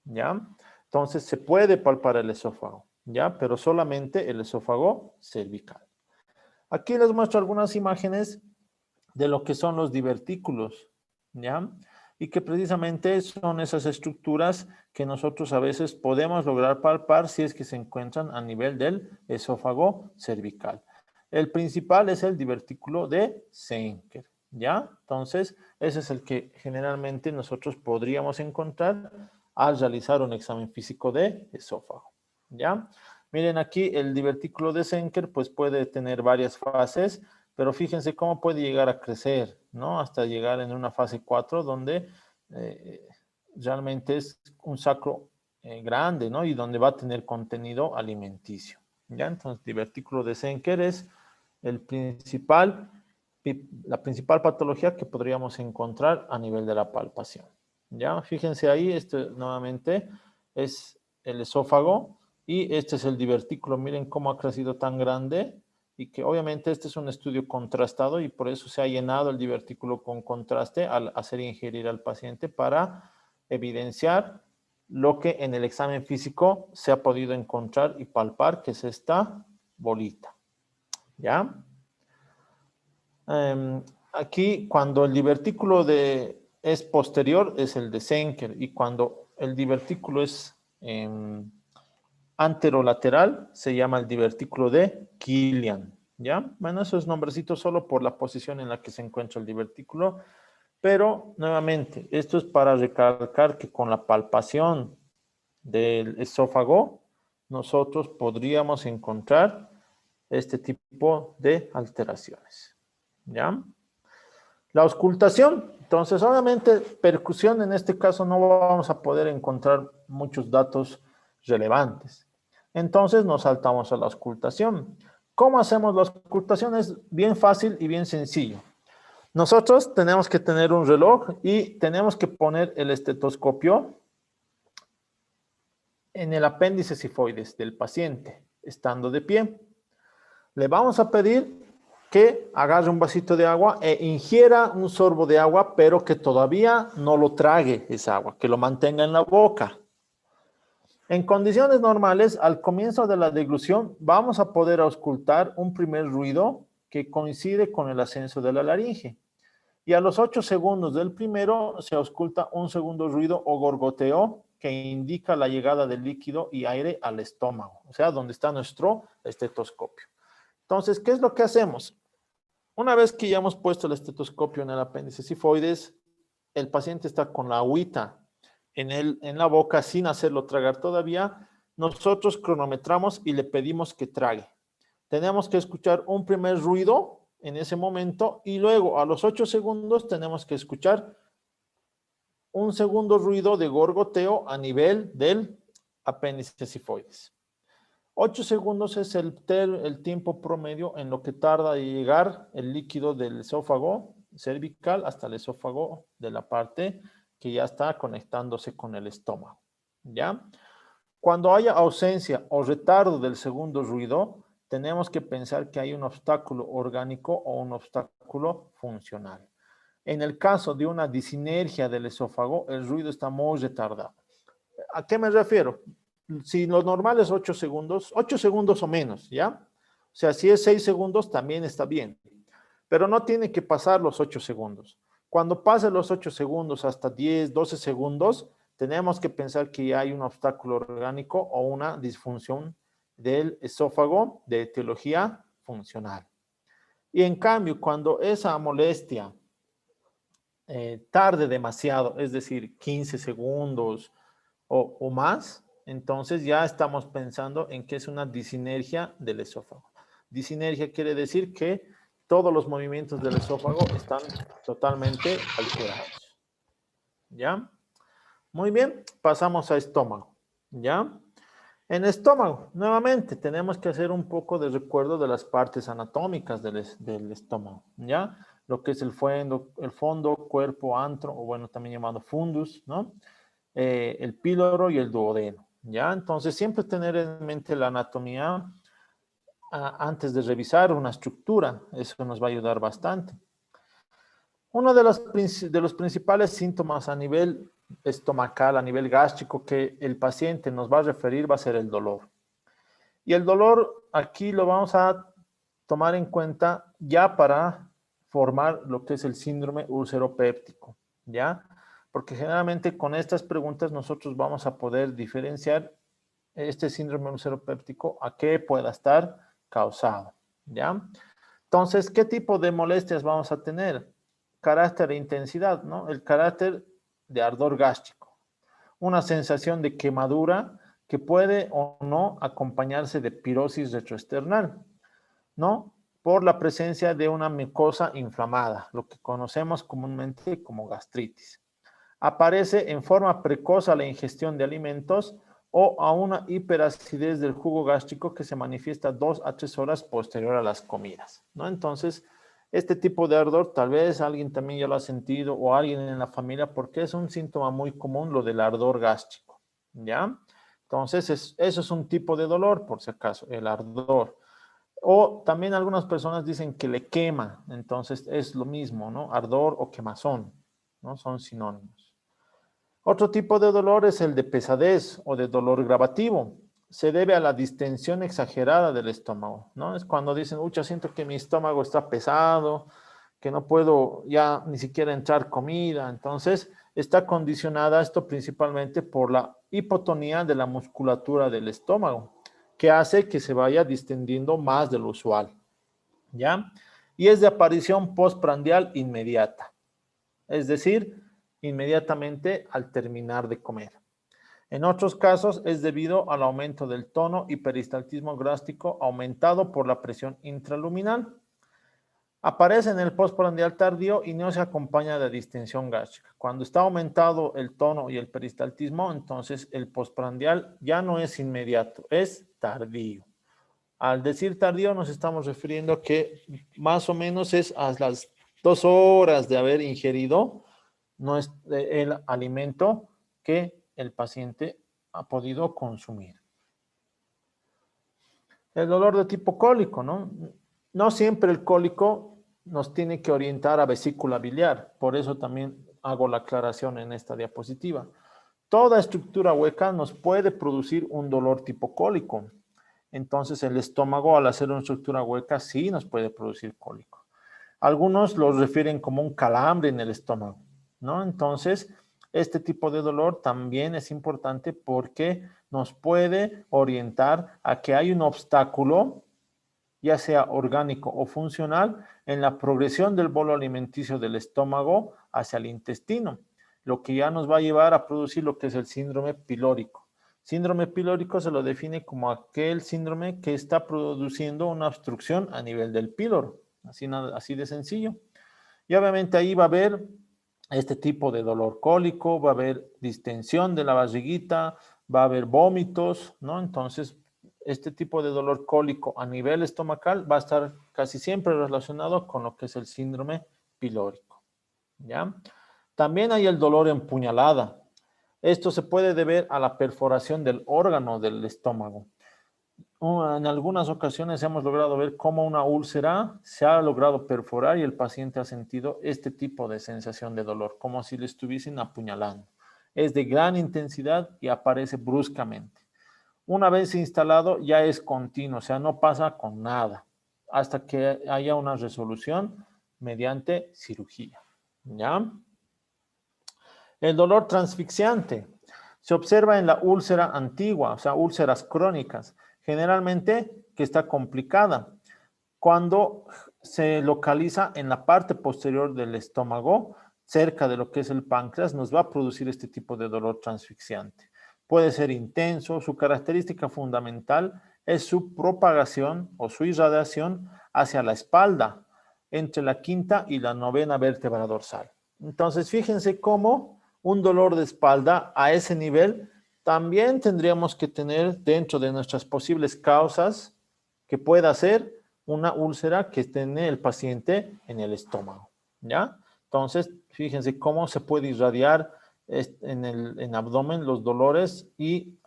¿ya? Entonces se puede palpar el esófago, ¿ya? Pero solamente el esófago cervical. Aquí les muestro algunas imágenes de lo que son los divertículos, ¿ya? Y que precisamente son esas estructuras que nosotros a veces podemos lograr palpar si es que se encuentran a nivel del esófago cervical. El principal es el divertículo de Zenker, ¿ya? Entonces, ese es el que generalmente nosotros podríamos encontrar al realizar un examen físico de esófago, ¿ya? Miren aquí, el divertículo de Zenker pues puede tener varias fases, pero fíjense cómo puede llegar a crecer, ¿no? Hasta llegar en una fase 4 donde eh, realmente es un sacro grande, ¿no? Y donde va a tener contenido alimenticio, ¿ya? Entonces, divertículo de Zenker es el principal, la principal patología que podríamos encontrar a nivel de la palpación, ¿ya? Fíjense ahí, este nuevamente es el esófago y este es el divertículo. Miren cómo ha crecido tan grande y que obviamente este es un estudio contrastado y por eso se ha llenado el divertículo con contraste al hacer ingerir al paciente para evidenciar lo que en el examen físico se ha podido encontrar y palpar, que es esta bolita, ¿ya? Aquí, cuando el divertículo es posterior, es el de Zenker, y cuando el divertículo es anterolateral, se llama el divertículo de Killian, ¿ya? Bueno, esos nombrecitos solo por la posición en la que se encuentra el divertículo, pero nuevamente, esto es para recalcar que con la palpación del esófago, nosotros podríamos encontrar este tipo de alteraciones, ¿ya? La auscultación, entonces obviamente percusión en este caso no vamos a poder encontrar muchos datos relevantes. Entonces nos saltamos a la auscultación. ¿Cómo hacemos la auscultación? Es bien fácil y bien sencillo. Nosotros tenemos que tener un reloj y tenemos que poner el estetoscopio en el apéndice sifoides del paciente, estando de pie. Le vamos a pedir que agarre un vasito de agua e ingiera un sorbo de agua, pero que todavía no lo trague esa agua, que lo mantenga en la boca. En condiciones normales, al comienzo de la deglución, vamos a poder auscultar un primer ruido que coincide con el ascenso de la laringe. Y a los 8 segundos del primero se ausculta un segundo ruido o gorgoteo que indica la llegada del líquido y aire al estómago, o sea, donde está nuestro estetoscopio. Entonces, ¿qué es lo que hacemos? Una vez que ya hemos puesto el estetoscopio en el apéndice sifoides, el paciente está con la agüita en la boca sin hacerlo tragar todavía, nosotros cronometramos y le pedimos que trague. Tenemos que escuchar un primer ruido en ese momento y luego a los 8 segundos tenemos que escuchar un segundo ruido de gorgoteo a nivel del apéndice sifoides. 8 segundos es el tiempo promedio en lo que tarda en llegar el líquido del esófago cervical hasta el esófago de la parte que ya está conectándose con el estómago, ¿ya? Cuando haya ausencia o retardo del segundo ruido, tenemos que pensar que hay un obstáculo orgánico o un obstáculo funcional. En el caso de una disinergia del esófago, el ruido está muy retardado. ¿A qué me refiero? Si lo normal es 8 segundos o menos, ¿ya? O sea, si es 6 segundos, también está bien. Pero no tiene que pasar los 8 segundos. Cuando pase los 8 segundos hasta 10, 12 segundos, tenemos que pensar que hay un obstáculo orgánico o una disfunción del esófago de etiología funcional. Y en cambio, cuando esa molestia tarde demasiado, es decir, 15 segundos o más, entonces ya estamos pensando en que es una disinergia del esófago. Disinergia quiere decir que todos los movimientos del esófago están totalmente alterados. ¿Ya? Muy bien, pasamos a estómago. ¿Ya? En estómago, nuevamente, tenemos que hacer un poco de recuerdo de las partes anatómicas del estómago, ¿ya? Lo que es el fondo, cuerpo, antro, o bueno, también llamado fundus, ¿no? El píloro y el duodeno, ¿ya? Entonces, siempre tener en mente la anatomía antes de revisar una estructura. Eso nos va a ayudar bastante. Uno de los principales síntomas a nivel estomacal, a nivel gástrico, que el paciente nos va a referir va a ser el dolor. Y el dolor aquí lo vamos a tomar en cuenta ya para formar lo que es el síndrome úlcero-péptico, ¿ya? Porque generalmente con estas preguntas nosotros vamos a poder diferenciar este síndrome úlcero-péptico a qué pueda estar causado, ¿ya? Entonces, ¿qué tipo de molestias vamos a tener? Carácter e intensidad, ¿no? El carácter de ardor gástrico, una sensación de quemadura que puede o no acompañarse de pirosis retroesternal, ¿no? Por la presencia de una mucosa inflamada, lo que conocemos comúnmente como gastritis. Aparece en forma precoz a la ingestión de alimentos o a una hiperacidez del jugo gástrico que se manifiesta 2 a 3 horas posterior a las comidas, ¿no? Entonces, este tipo de ardor tal vez alguien también ya lo ha sentido o alguien en la familia porque es un síntoma muy común lo del ardor gástrico, ¿ya? Entonces, eso es un tipo de dolor, por si acaso, el ardor. O también algunas personas dicen que le quema, entonces es lo mismo, ¿no? Ardor o quemazón, ¿no? Son sinónimos. Otro tipo de dolor es el de pesadez o de dolor gravativo. Se debe a la distensión exagerada del estómago, ¿no? Es cuando dicen, ucha, siento que mi estómago está pesado, que no puedo ya ni siquiera entrar comida. Entonces, está condicionada esto principalmente por la hipotonía de la musculatura del estómago, que hace que se vaya distendiendo más de lo usual, ¿ya? Y es de aparición postprandial inmediata, es decir, inmediatamente al terminar de comer. En otros casos es debido al aumento del tono y peristaltismo gástrico aumentado por la presión intraluminal. Aparece en el postprandial tardío y no se acompaña de distensión gástrica. Cuando está aumentado el tono y el peristaltismo, entonces el postprandial ya no es inmediato, es tardío. Al decir tardío nos estamos refiriendo a que más o menos es a las 2 horas de haber ingerido el alimento que el paciente ha podido consumir. El dolor de tipo cólico, ¿no? No siempre el cólico nos tiene que orientar a vesícula biliar, por eso también hago la aclaración en esta diapositiva. Toda estructura hueca nos puede producir un dolor tipo cólico. Entonces el estómago al hacer una estructura hueca sí nos puede producir cólico. Algunos lo refieren como un calambre en el estómago, ¿no? Entonces, este tipo de dolor también es importante porque nos puede orientar a que hay un obstáculo, ya sea orgánico o funcional, en la progresión del bolo alimenticio del estómago hacia el intestino, lo que ya nos va a llevar a producir lo que es el síndrome pilórico. Síndrome pilórico se lo define como aquel síndrome que está produciendo una obstrucción a nivel del píloro, así de sencillo. Y obviamente ahí va a haber este tipo de dolor cólico, va a haber distensión de la barriguita, va a haber vómitos, ¿no? Entonces, este tipo de dolor cólico a nivel estomacal va a estar casi siempre relacionado con lo que es el síndrome pilórico, ¿ya? También hay el dolor en puñalada. Esto se puede deber a la perforación del órgano del estómago. En algunas ocasiones hemos logrado ver cómo una úlcera se ha logrado perforar y el paciente ha sentido este tipo de sensación de dolor, como si le estuviesen apuñalando. Es de gran intensidad y aparece bruscamente. Una vez instalado ya es continuo, o sea, no pasa con nada, hasta que haya una resolución mediante cirugía, ¿ya? El dolor transfixiante se observa en la úlcera antigua, o sea, úlceras crónicas, generalmente que está complicada. Cuando se localiza en la parte posterior del estómago, cerca de lo que es el páncreas, nos va a producir este tipo de dolor transfixiante. Puede ser intenso, su característica fundamental es su propagación o su irradiación hacia la espalda, entre la quinta y la novena vértebra dorsal. Entonces, fíjense cómo un dolor de espalda a ese nivel también tendríamos que tener dentro de nuestras posibles causas que pueda ser una úlcera que tiene el paciente en el estómago, ¿ya? Entonces, fíjense cómo se puede irradiar en el abdomen los dolores y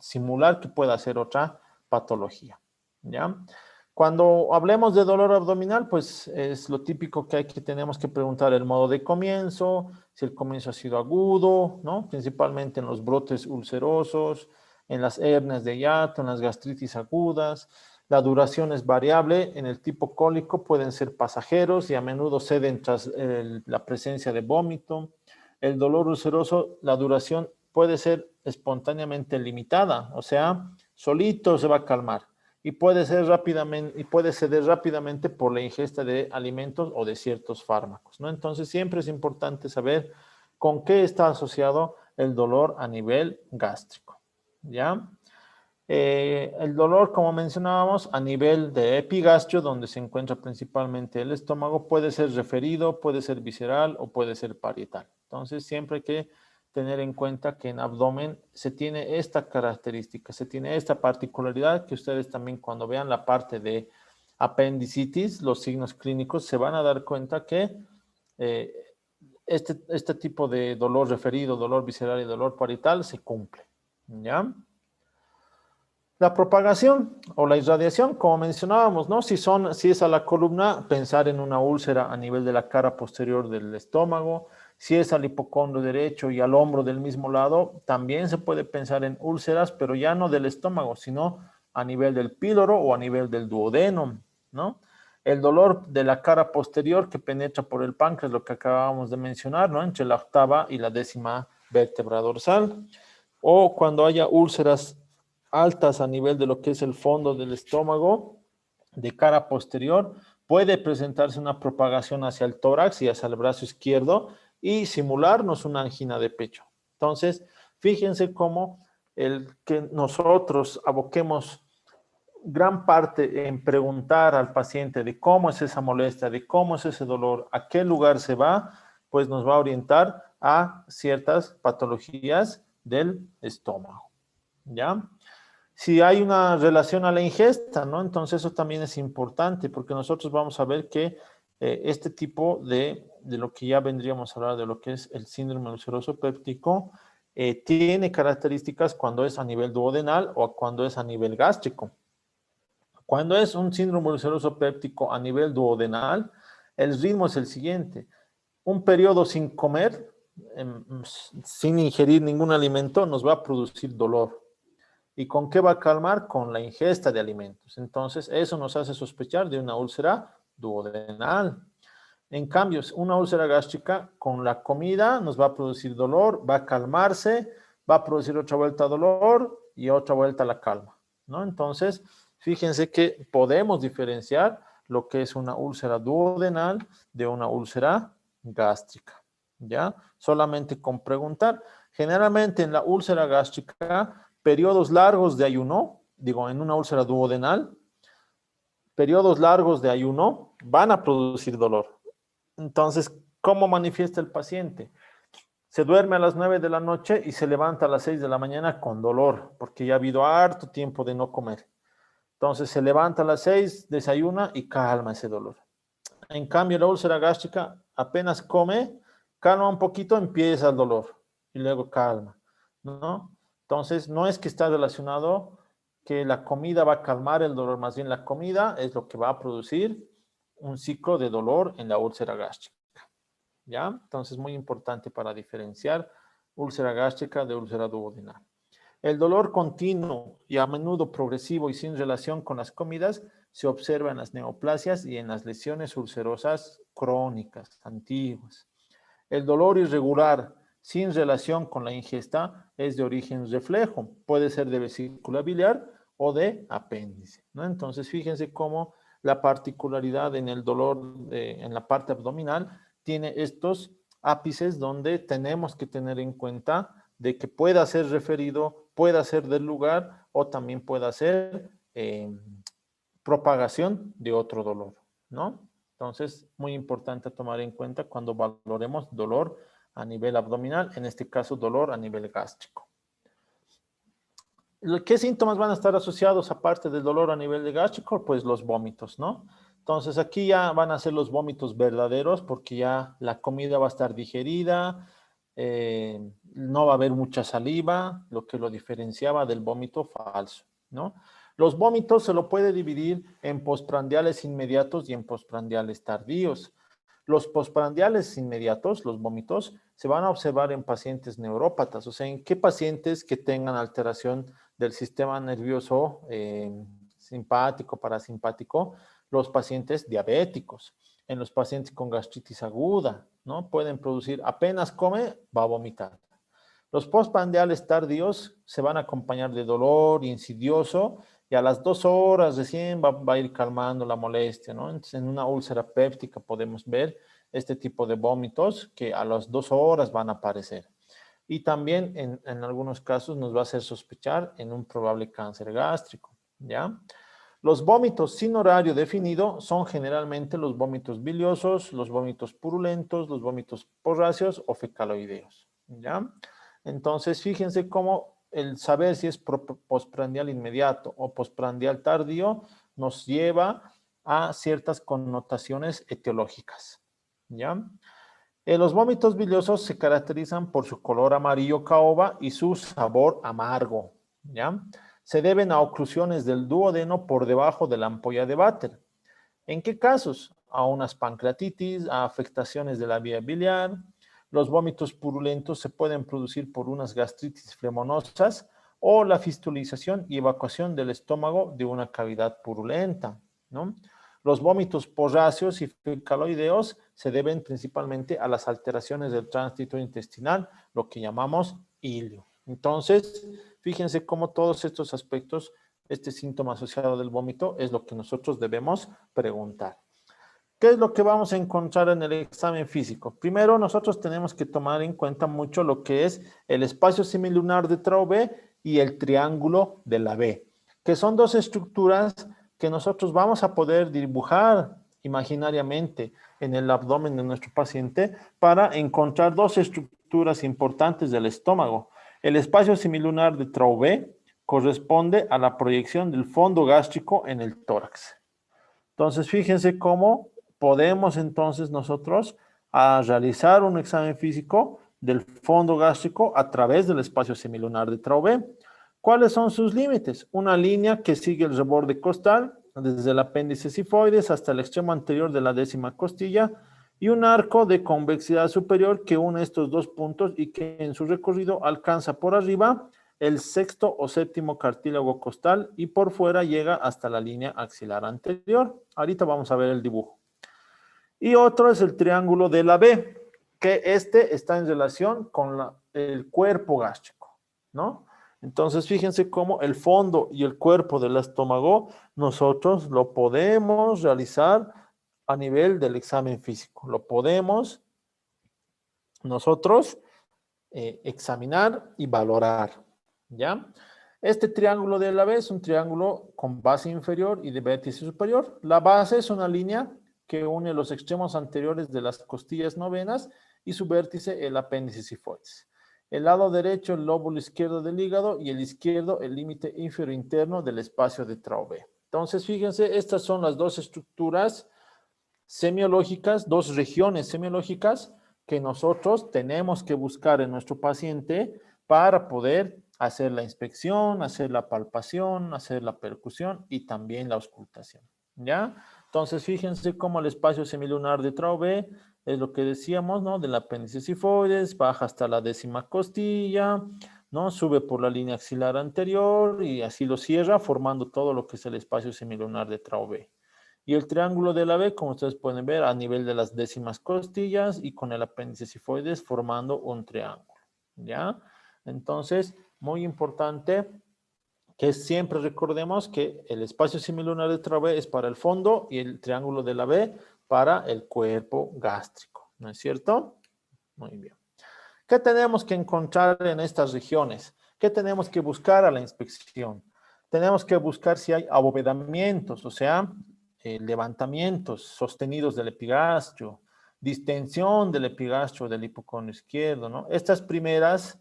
simular que pueda ser otra patología, ¿ya? Cuando hablemos de dolor abdominal, pues es lo típico que tenemos que preguntar el modo de comienzo, si el comienzo ha sido agudo, ¿no? Principalmente en los brotes ulcerosos, en las hernias de hiato, en las gastritis agudas. La duración es variable. En el tipo cólico pueden ser pasajeros y a menudo ceden tras la presencia de vómito. El dolor ulceroso, la duración puede ser espontáneamente limitada, o sea, solito se va a calmar y puede ser rápidamente y puede ceder rápidamente por la ingesta de alimentos o de ciertos fármacos, ¿no? Entonces siempre es importante saber con qué está asociado el dolor a nivel gástrico, ¿ya? El dolor, como mencionábamos, a nivel de epigastrio, donde se encuentra principalmente el estómago, puede ser referido, puede ser visceral o puede ser parietal. Entonces, siempre hay que tener en cuenta que en abdomen se tiene esta característica, se tiene esta particularidad que ustedes también cuando vean la parte de apendicitis, los signos clínicos, se van a dar cuenta que eh, este tipo de dolor referido, dolor visceral y dolor parietal se cumple, ¿ya? La propagación o la irradiación, como mencionábamos, ¿no? Si es a la columna, pensar en una úlcera a nivel de la cara posterior del estómago. Si es al hipocondrio derecho y al hombro del mismo lado, también se puede pensar en úlceras, pero ya no del estómago, sino a nivel del píloro o a nivel del duodeno, ¿no? El dolor de la cara posterior que penetra por el páncreas, lo que acabábamos de mencionar, ¿no? Entre la octava y la décima vértebra dorsal. O cuando haya úlceras altas a nivel de lo que es el fondo del estómago, de cara posterior, puede presentarse una propagación hacia el tórax y hacia el brazo izquierdo y simularnos una angina de pecho. Entonces, fíjense cómo el que nosotros aboquemos gran parte en preguntar al paciente de cómo es esa molestia, de cómo es ese dolor, a qué lugar se va, pues nos va a orientar a ciertas patologías del estómago, ¿ya? Si hay una relación a la ingesta, ¿no? Entonces eso también es importante porque nosotros vamos a ver que este tipo de lo que ya vendríamos a hablar de lo que es el síndrome ulceroso péptico, tiene características cuando es a nivel duodenal o cuando es a nivel gástrico. Cuando es un síndrome ulceroso péptico a nivel duodenal, el ritmo es el siguiente. Un periodo sin comer, sin ingerir ningún alimento, nos va a producir dolor. ¿Y con qué va a calmar? Con la ingesta de alimentos. Entonces, eso nos hace sospechar de una úlcera duodenal. En cambio, una úlcera gástrica con la comida nos va a producir dolor, va a calmarse, va a producir otra vuelta a dolor y otra vuelta a la calma, ¿no? Entonces, fíjense que podemos diferenciar lo que es una úlcera duodenal de una úlcera gástrica, ¿ya? Solamente con preguntar. Generalmente en la úlcera gástrica, periodos largos de ayuno, digo, en una úlcera duodenal, periodos largos de ayuno van a producir dolor. Entonces, ¿cómo manifiesta el paciente? Se duerme a las 9 de la noche y se levanta a las 6 de la mañana con dolor, porque ya ha habido harto tiempo de no comer. Entonces, se levanta a las 6, desayuna y calma ese dolor. En cambio, la úlcera gástrica apenas come, calma un poquito, empieza el dolor y luego calma, ¿no? Entonces, no es que está relacionado que la comida va a calmar el dolor, más bien la comida es lo que va a producir un ciclo de dolor en la úlcera gástrica, ¿ya? Entonces, muy importante para diferenciar úlcera gástrica de úlcera duodenal. El dolor continuo y a menudo progresivo y sin relación con las comidas se observa en las neoplasias y en las lesiones ulcerosas crónicas, antiguas. El dolor irregular sin relación con la ingesta es de origen reflejo, puede ser de vesícula biliar o de apéndice, ¿no? Entonces, fíjense cómo la particularidad en el dolor en la parte abdominal tiene estos ápices donde tenemos que tener en cuenta de que pueda ser referido, pueda ser del lugar o también pueda ser propagación de otro dolor, ¿no? Entonces, muy importante tomar en cuenta cuando valoremos dolor a nivel abdominal, en este caso dolor a nivel gástrico. ¿Qué síntomas van a estar asociados aparte del dolor a nivel de gástrico? Pues los vómitos, ¿no? Entonces aquí ya van a ser los vómitos verdaderos porque ya la comida va a estar digerida, no va a haber mucha saliva, lo que lo diferenciaba del vómito falso, ¿no? Los vómitos se lo puede dividir en postprandiales inmediatos y en postprandiales tardíos. Los postprandiales inmediatos, los vómitos, se van a observar en pacientes neurópatas, o sea, en qué pacientes que tengan alteración del sistema nervioso simpático, parasimpático, los pacientes diabéticos, en los pacientes con gastritis aguda, ¿no? Pueden producir, apenas come, va a vomitar. Los postprandiales tardíos se van a acompañar de dolor insidioso y a las 2 horas recién va a ir calmando la molestia, ¿no? Entonces, en una úlcera péptica podemos ver este tipo de vómitos que a las 2 horas van a aparecer. Y también en algunos casos nos va a hacer sospechar en un probable cáncer gástrico, ¿ya? Los vómitos sin horario definido son generalmente los vómitos biliosos, los vómitos purulentos, los vómitos porráceos o fecaloideos, ¿ya? Entonces, fíjense cómo el saber si es postprandial inmediato o postprandial tardío nos lleva a ciertas connotaciones etiológicas, ¿ya? Los vómitos biliosos se caracterizan por su color amarillo caoba y su sabor amargo, ¿ya? Se deben a oclusiones del duodeno por debajo de la ampolla de Vater. ¿En qué casos? A unas pancreatitis, a afectaciones de la vía biliar. Los vómitos purulentos se pueden producir por unas gastritis flemonosas o la fistulización y evacuación del estómago de una cavidad purulenta, ¿no? Los vómitos porráceos y fecaloideos se deben principalmente a las alteraciones del tránsito intestinal, lo que llamamos ilio. Entonces, fíjense cómo todos estos aspectos, este síntoma asociado del vómito, es lo que nosotros debemos preguntar. ¿Qué es lo que vamos a encontrar en el examen físico? Primero, nosotros tenemos que tomar en cuenta mucho lo que es el espacio semilunar de Trau B y el triángulo de la B, que son dos estructuras que nosotros vamos a poder dibujar imaginariamente en el abdomen de nuestro paciente para encontrar dos estructuras importantes del estómago. El espacio semilunar de Trau B corresponde a la proyección del fondo gástrico en el tórax. Entonces, fíjense cómo podemos entonces nosotros realizar un examen físico del fondo gástrico a través del espacio semilunar de Trau B. ¿Cuáles son sus límites? Una línea que sigue el reborde costal, desde el apéndice sifoides hasta el extremo anterior de la décima costilla, y un arco de convexidad superior que une estos dos puntos y que en su recorrido alcanza por arriba el sexto o séptimo cartílago costal y por fuera llega hasta la línea axilar anterior. Ahorita vamos a ver el dibujo. Y otro es el triángulo de la B, que este está en relación con el cuerpo gástrico, ¿no? Entonces, fíjense cómo el fondo y el cuerpo del estómago nosotros lo podemos realizar a nivel del examen físico. Lo podemos nosotros examinar y valorar, ¿ya? Este triángulo de la B es un triángulo con base inferior y de vértice superior. La base es una línea que une los extremos anteriores de las costillas novenas y su vértice el apéndice sifoides. El lado derecho el lóbulo izquierdo del hígado y el izquierdo el límite inferior interno del espacio de Trau B. Entonces, fíjense, estas son las dos estructuras semiológicas, dos regiones semiológicas que nosotros tenemos que buscar en nuestro paciente para poder hacer la inspección, hacer la palpación, hacer la percusión y también la auscultación, ¿ya? Entonces, fíjense cómo el espacio semilunar de Trau B es lo que decíamos, ¿no? Del apéndice sifoides, baja hasta la décima costilla, ¿no? Sube por la línea axilar anterior y así lo cierra, formando todo lo que es el espacio semilunar de Trau B. Y el triángulo de la B, como ustedes pueden ver, a nivel de las décimas costillas y con el apéndice sifoides formando un triángulo, ¿ya? Entonces, muy importante que siempre recordemos que el espacio semilunar de Trau B es para el fondo y el triángulo de la B para el cuerpo gástrico, ¿no es cierto? Muy bien. ¿Qué tenemos que encontrar en estas regiones? ¿Qué tenemos que buscar a la inspección? Tenemos que buscar si hay abovedamientos, o sea, levantamientos sostenidos del epigastrio, distensión del epigastrio del hipoconio izquierdo, ¿no? Estas primeras,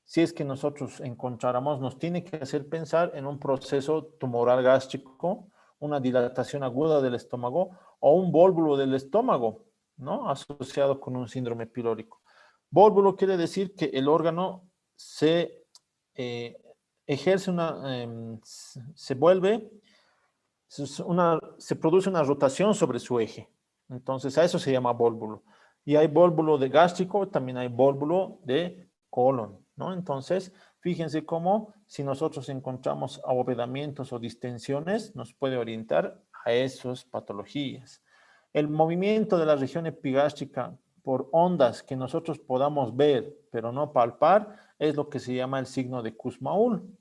si es que nosotros encontráramos, nos tiene que hacer pensar en un proceso tumoral gástrico, una dilatación aguda del estómago o un vólvulo del estómago, ¿no? Asociado con un síndrome pilórico. Vólvulo quiere decir que el órgano se ejerce se vuelve, se produce una rotación sobre su eje. Entonces, a eso se llama vólvulo. Y hay vólvulo de gástrico, también hay vólvulo de colon, ¿no? Entonces, fíjense cómo si nosotros encontramos abovedamientos o distensiones, nos puede orientar a esas patologías. El movimiento de la región epigástrica por ondas que nosotros podamos ver, pero no palpar, es lo que se llama el signo de Kussmaul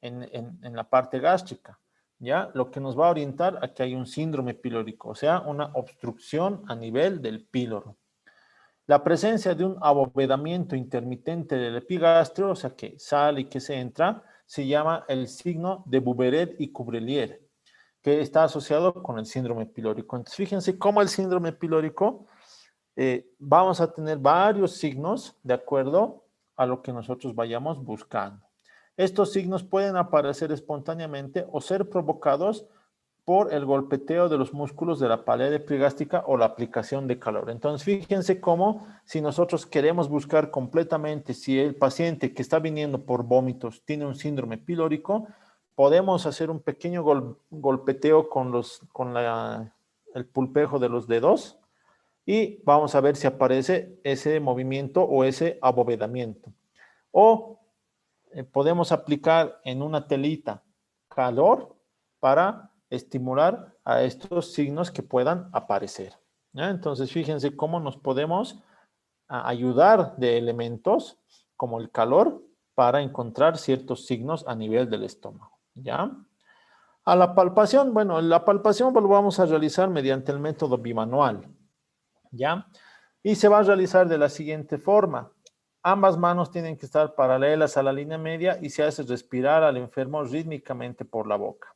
en la parte gástrica. ¿Ya? Lo que nos va a orientar a que hay un síndrome pilórico, o sea, una obstrucción a nivel del píloro. La presencia de un abovedamiento intermitente del epigastrio, o sea, que sale y que se entra, se llama el signo de Bouberet y Cubrelier, que está asociado con el síndrome pilórico. Entonces, fíjense cómo el síndrome pilórico vamos a tener varios signos de acuerdo a lo que nosotros vayamos buscando. Estos signos pueden aparecer espontáneamente o ser provocados por el golpeteo de los músculos de la pared epigástica o la aplicación de calor. Entonces, fíjense cómo si nosotros queremos buscar completamente si el paciente que está viniendo por vómitos tiene un síndrome pilórico, podemos hacer un pequeño golpeteo con el pulpejo de los dedos y vamos a ver si aparece ese movimiento o ese abovedamiento. O podemos aplicar en una telita calor para estimular a estos signos que puedan aparecer. ¿Ya? Entonces, fíjense cómo nos podemos ayudar de elementos como el calor para encontrar ciertos signos a nivel del estómago. ¿Ya? A la palpación, bueno, la palpación lo vamos a realizar mediante el método bimanual. ¿Ya? Y se va a realizar de la siguiente forma. Ambas manos tienen que estar paralelas a la línea media y se hace respirar al enfermo rítmicamente por la boca.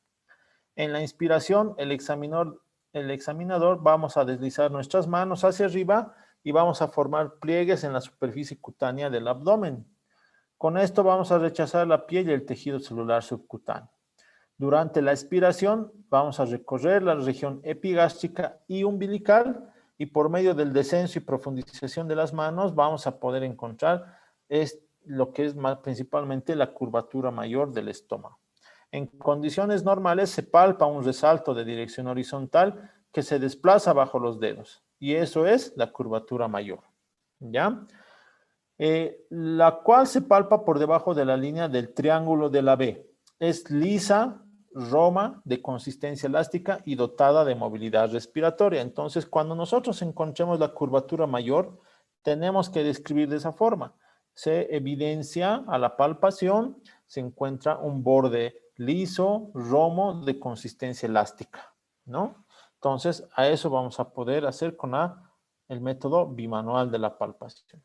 En la inspiración, el examinador vamos a deslizar nuestras manos hacia arriba y vamos a formar pliegues en la superficie cutánea del abdomen. Con esto vamos a rechazar la piel y el tejido celular subcutáneo. Durante la expiración, vamos a recorrer la región epigástrica y umbilical y por medio del descenso y profundización de las manos vamos a poder encontrar lo que es principalmente la curvatura mayor del estómago. En condiciones normales se palpa un resalto de dirección horizontal que se desplaza bajo los dedos y eso es la curvatura mayor, ¿ya? La cual se palpa por debajo de la línea del triángulo de la B. Es lisa, roma, de consistencia elástica y dotada de movilidad respiratoria. Entonces, cuando nosotros encontremos la curvatura mayor, tenemos que describir de esa forma. Se evidencia a la palpación, se encuentra un borde liso, romo, de consistencia elástica, ¿no? Entonces, a eso vamos a poder hacer con el método bimanual de la palpación.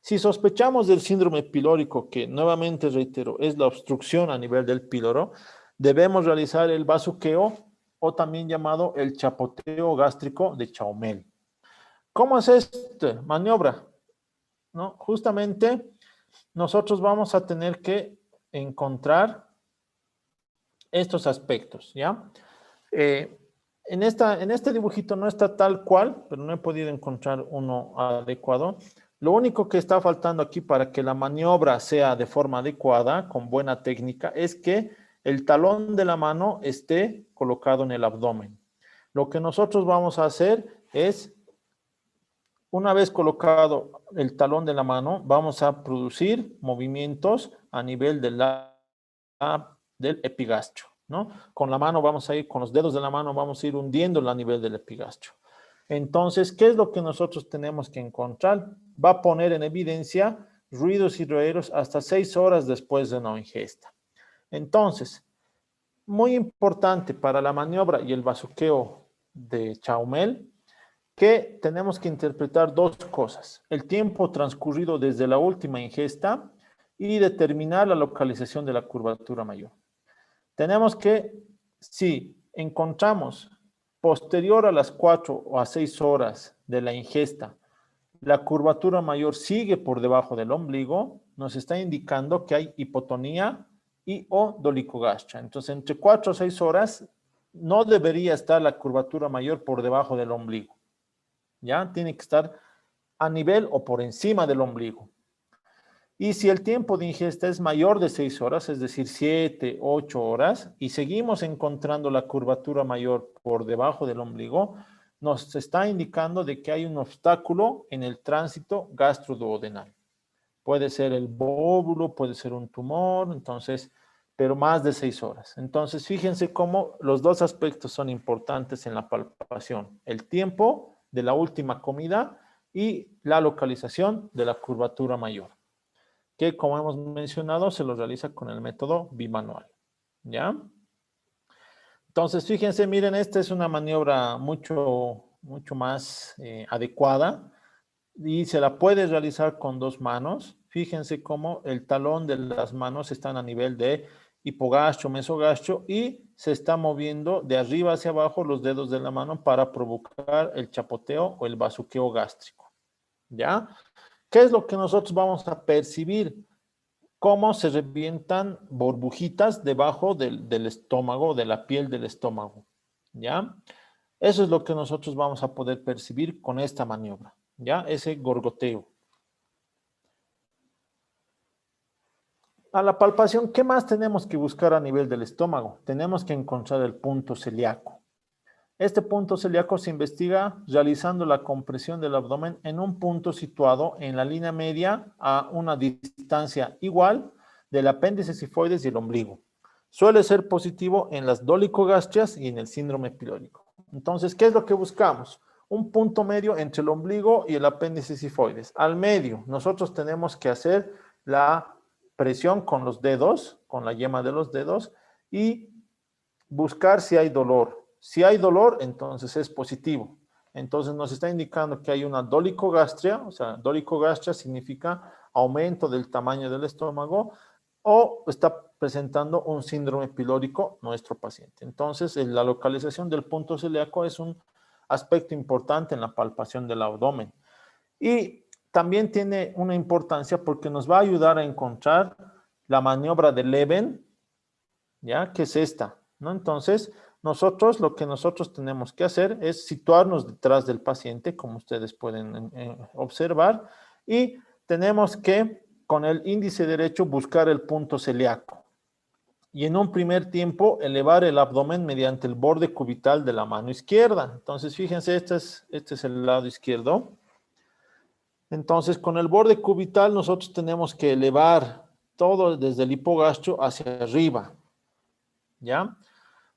Si sospechamos del síndrome pilórico, que nuevamente reitero, es la obstrucción a nivel del píloro, debemos realizar el bazuqueo o también llamado el chapoteo gástrico de Chaumel. ¿Cómo es esta maniobra? ¿No? Justamente nosotros vamos a tener que encontrar estos aspectos, ¿ya? En este dibujito no está tal cual, pero no he podido encontrar uno adecuado. Lo único que está faltando aquí para que la maniobra sea de forma adecuada, con buena técnica, es que el talón de la mano esté colocado en el abdomen. Lo que nosotros vamos a hacer es, una vez colocado el talón de la mano, vamos a producir movimientos a nivel del epigastrio, ¿no? Con la mano vamos a ir, con los dedos de la mano vamos a ir hundiéndolo a nivel del epigastrio. Entonces, ¿qué es lo que nosotros tenemos que encontrar? Va a poner en evidencia ruidos y roeros hasta 6 horas después de una ingesta. Entonces, muy importante para la maniobra y el bazuqueo de Chaumel, que tenemos que interpretar dos cosas: el tiempo transcurrido desde la última ingesta y determinar la localización de la curvatura mayor. Tenemos que, si encontramos posterior a las 4 o a 6 horas de la ingesta, la curvatura mayor sigue por debajo del ombligo, nos está indicando que hay hipotonía y o dolicogastra. Entonces, entre 4 o 6 horas no debería estar la curvatura mayor por debajo del ombligo. ¿Ya? Tiene que estar a nivel o por encima del ombligo. Y si el tiempo de ingesta es mayor de 6 horas, es decir, 7, 8 horas, y seguimos encontrando la curvatura mayor por debajo del ombligo, nos está indicando de que hay un obstáculo en el tránsito gastroduodenal. Puede ser el bóbulo, puede ser un tumor, entonces, pero más de 6 horas. Entonces, fíjense cómo los dos aspectos son importantes en la palpación. El tiempo de la última comida y la localización de la curvatura mayor, que como hemos mencionado, se lo realiza con el método bimanual. ¿Ya? Entonces, fíjense, miren, esta es una maniobra mucho más adecuada y se la puede realizar con 2 manos. Fíjense cómo el talón de las manos están a nivel de hipogastro, mesogastro y se está moviendo de arriba hacia abajo los dedos de la mano para provocar el chapoteo o el bazuqueo gástrico. ¿Ya? ¿Qué es lo que nosotros vamos a percibir? Cómo se revientan burbujitas debajo del estómago, de la piel del estómago. ¿Ya? Eso es lo que nosotros vamos a poder percibir con esta maniobra. ¿Ya? Ese gorgoteo. A la palpación, ¿qué más tenemos que buscar a nivel del estómago? Tenemos que encontrar el punto celíaco. Este punto celíaco se investiga realizando la compresión del abdomen en un punto situado en la línea media a una distancia igual del apéndice sifoides y el ombligo. Suele ser positivo en las dolicogastrias y en el síndrome pilórico. Entonces, ¿qué es lo que buscamos? Un punto medio entre el ombligo y el apéndice sifoides. Al medio, nosotros tenemos que hacer la presión con los dedos, con la yema de los dedos, y buscar si hay dolor. Si hay dolor, entonces es positivo. Entonces nos está indicando que hay una dolicogastria, o sea, dolicogastria significa aumento del tamaño del estómago, o está presentando un síndrome pilórico nuestro paciente. Entonces, la localización del punto celíaco es un aspecto importante en la palpación del abdomen. Y también tiene una importancia porque nos va a ayudar a encontrar la maniobra de Leven, ¿ya? Que es esta, ¿no? Entonces, lo que nosotros tenemos que hacer es situarnos detrás del paciente, como ustedes pueden observar, y tenemos que, con el índice derecho, buscar el punto celíaco. Y en un primer tiempo, elevar el abdomen mediante el borde cubital de la mano izquierda. Entonces, fíjense, este es el lado izquierdo. Entonces, con el borde cubital, nosotros tenemos que elevar todo desde el hipogastro hacia arriba, ¿ya?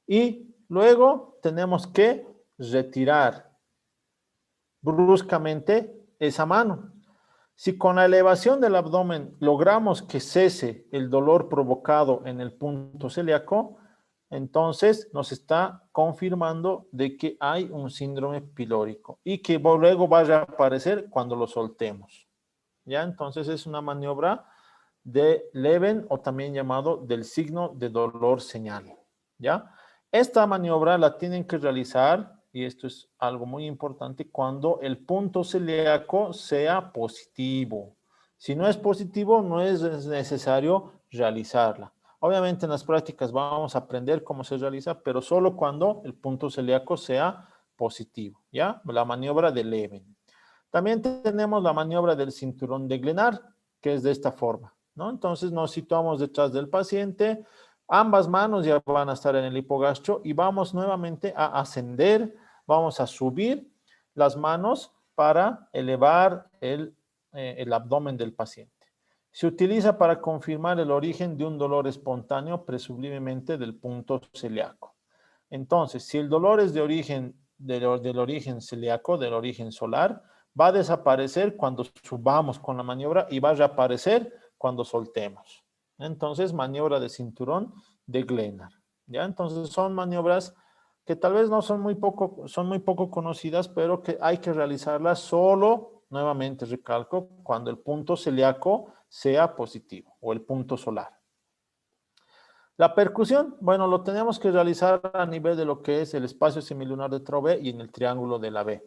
Y luego tenemos que retirar bruscamente esa mano. Si con la elevación del abdomen logramos que cese el dolor provocado en el punto celíaco, entonces nos está confirmando de que hay un síndrome pilórico y que luego va a reaparecer cuando lo soltemos. ¿Ya? Entonces es una maniobra de Leven o también llamado del signo de dolor señal. ¿Ya? Esta maniobra la tienen que realizar, y esto es algo muy importante, cuando el punto celíaco sea positivo. Si no es positivo, no es necesario realizarla. Obviamente en las prácticas vamos a aprender cómo se realiza, pero solo cuando el punto celíaco sea positivo, ¿ya? La maniobra de Leven. También tenemos la maniobra del cinturón de Glenard, que es de esta forma, ¿no? Entonces nos situamos detrás del paciente, ambas manos ya van a estar en el hipogastro y vamos nuevamente a ascender, vamos a subir las manos para elevar el abdomen del paciente. Se utiliza para confirmar el origen de un dolor espontáneo, presumiblemente del punto celíaco. Entonces, si el dolor es de origen, del origen celíaco, del origen solar, va a desaparecer cuando subamos con la maniobra y va a reaparecer cuando soltemos. Entonces, maniobra de cinturón de Glenard. ¿Ya? Entonces, son maniobras que tal vez no son muy poco conocidas, pero que hay que realizarlas solo, nuevamente recalco, cuando el punto celíaco sea positivo o el punto solar. La percusión, bueno, lo tenemos que realizar a nivel de lo que es el espacio semilunar de Trove y en el triángulo de la B.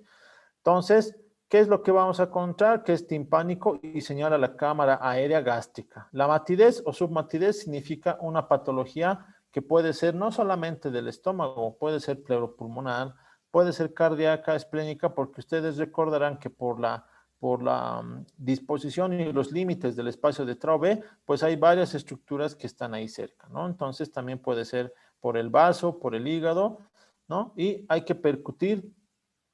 Entonces, ¿qué es lo que vamos a encontrar? Que es timpánico y señala la cámara aérea gástrica. La matidez o submatidez significa una patología que puede ser no solamente del estómago, puede ser pleuropulmonar, puede ser cardíaca, esplénica, porque ustedes recordarán que por la por la disposición y los límites del espacio de Traube, pues hay varias estructuras que están ahí cerca, ¿no? Entonces también puede ser por el vaso, por el hígado, ¿no? Y hay que percutir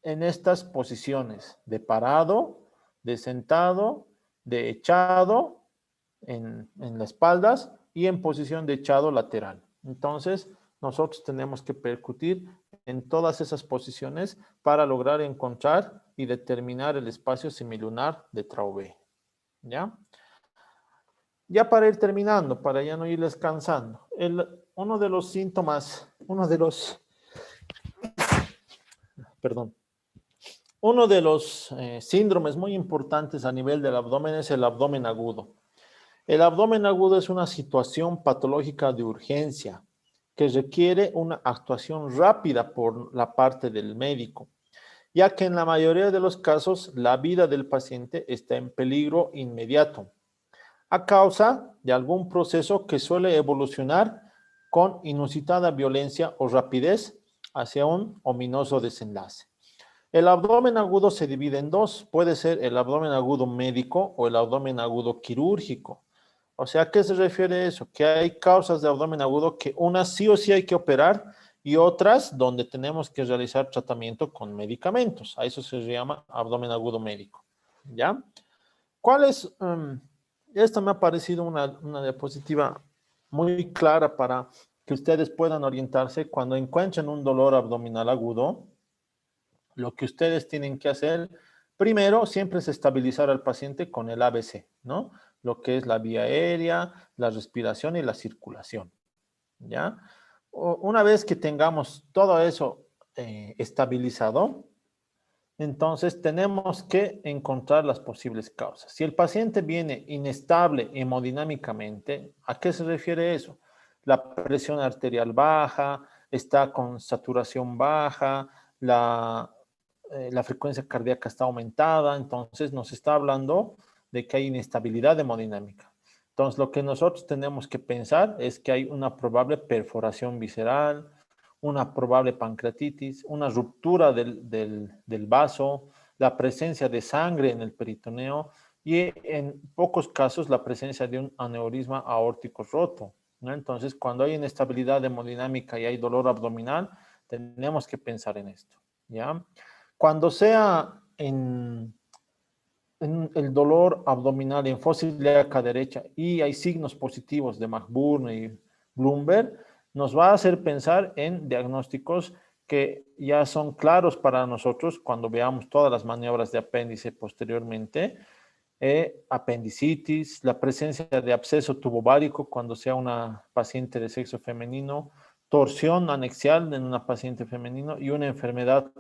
en estas posiciones de parado, de sentado, de echado en las espaldas y en posición de echado lateral. Entonces, nosotros tenemos que percutir en todas esas posiciones para lograr encontrar y determinar el espacio semilunar de Traube. ¿Ya? Ya para ir terminando, para ya no ir descansando, uno de los síntomas, perdón, uno de los síndromes muy importantes a nivel del abdomen es el abdomen agudo. El abdomen agudo es una situación patológica de urgencia que requiere una actuación rápida por la parte del médico, ya que en la mayoría de los casos la vida del paciente está en peligro inmediato a causa de algún proceso que suele evolucionar con inusitada violencia o rapidez hacia un ominoso desenlace. El abdomen agudo se divide en dos, puede ser el abdomen agudo médico o el abdomen agudo quirúrgico. O sea, ¿a qué se refiere eso? Que hay causas de abdomen agudo que unas sí o sí hay que operar y otras donde tenemos que realizar tratamiento con medicamentos. A eso se llama abdomen agudo médico. ¿Ya? ¿Cuál es? Esta me ha parecido una diapositiva muy clara para que ustedes puedan orientarse cuando encuentren un dolor abdominal agudo. Lo que ustedes tienen que hacer, primero, siempre es estabilizar al paciente con el ABC, ¿no? Lo que es la vía aérea, la respiración y la circulación, ¿ya? Una vez que tengamos todo eso estabilizado, entonces tenemos que encontrar las posibles causas. Si el paciente viene inestable hemodinámicamente, ¿a qué se refiere eso? La presión arterial baja, está con saturación baja, la frecuencia cardíaca está aumentada, entonces nos está hablando de que hay inestabilidad hemodinámica. Entonces, lo que nosotros tenemos que pensar es que hay una probable perforación visceral, una probable pancreatitis, una ruptura del vaso, la presencia de sangre en el peritoneo y en pocos casos la presencia de un aneurisma aórtico roto, ¿no? Entonces, cuando hay inestabilidad hemodinámica y hay dolor abdominal, tenemos que pensar en esto, ¿ya? Cuando sea en el dolor abdominal en fosa ilíaca derecha y hay signos positivos de McBurn y Bloomberg, nos va a hacer pensar en diagnósticos que ya son claros para nosotros cuando veamos todas las maniobras de apéndice posteriormente, apendicitis, la presencia de absceso tubovárico cuando sea una paciente de sexo femenino, torsión anexial en una paciente femenino y una enfermedad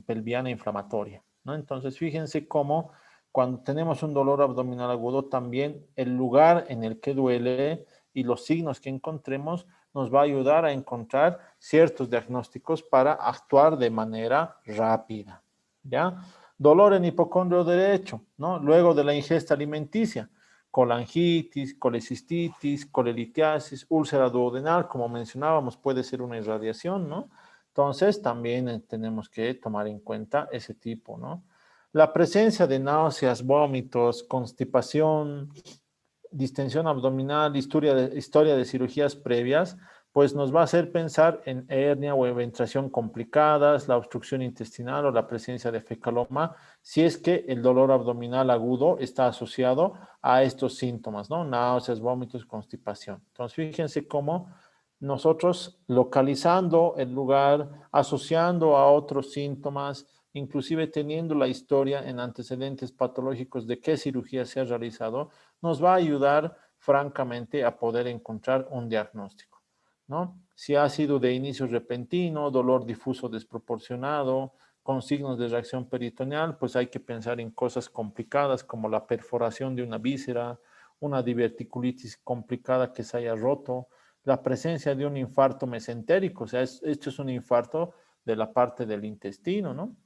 pelviana inflamatoria, ¿no? Entonces, fíjense cómo cuando tenemos un dolor abdominal agudo, también el lugar en el que duele y los signos que encontremos nos va a ayudar a encontrar ciertos diagnósticos para actuar de manera rápida, ¿ya? Dolor en hipocondrio derecho, ¿no? Luego de la ingesta alimenticia, colangitis, colecistitis, colelitiasis, úlcera duodenal, como mencionábamos, puede ser una irradiación, ¿no? Entonces, también tenemos que tomar en cuenta ese tipo, ¿no? La presencia de náuseas, vómitos, constipación, distensión abdominal, historia de cirugías previas, pues nos va a hacer pensar en hernia o eventración complicadas, la obstrucción intestinal o la presencia de fecaloma, si es que el dolor abdominal agudo está asociado a estos síntomas, ¿no? Náuseas, vómitos, constipación. Entonces, fíjense cómo nosotros localizando el lugar, asociando a otros síntomas, inclusive teniendo la historia en antecedentes patológicos de qué cirugía se ha realizado, nos va a ayudar francamente a poder encontrar un diagnóstico, ¿no? Si ha sido de inicio repentino, dolor difuso desproporcionado, con signos de reacción peritoneal, pues hay que pensar en cosas complicadas como la perforación de una víscera, una diverticulitis complicada que se haya roto, la presencia de un infarto mesentérico, o sea, esto es un infarto de la parte del intestino, ¿no?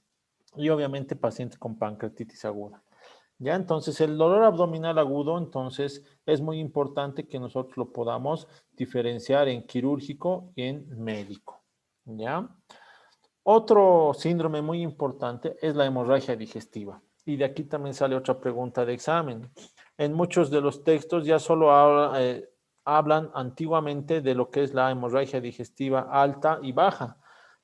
Y obviamente pacientes con pancreatitis aguda. Ya, entonces el dolor abdominal agudo, entonces es muy importante que nosotros lo podamos diferenciar en quirúrgico y en médico. ¿Ya? Otro síndrome muy importante es la hemorragia digestiva. Y de aquí también sale otra pregunta de examen. En muchos de los textos ya solo hablan antiguamente de lo que es la hemorragia digestiva alta y baja,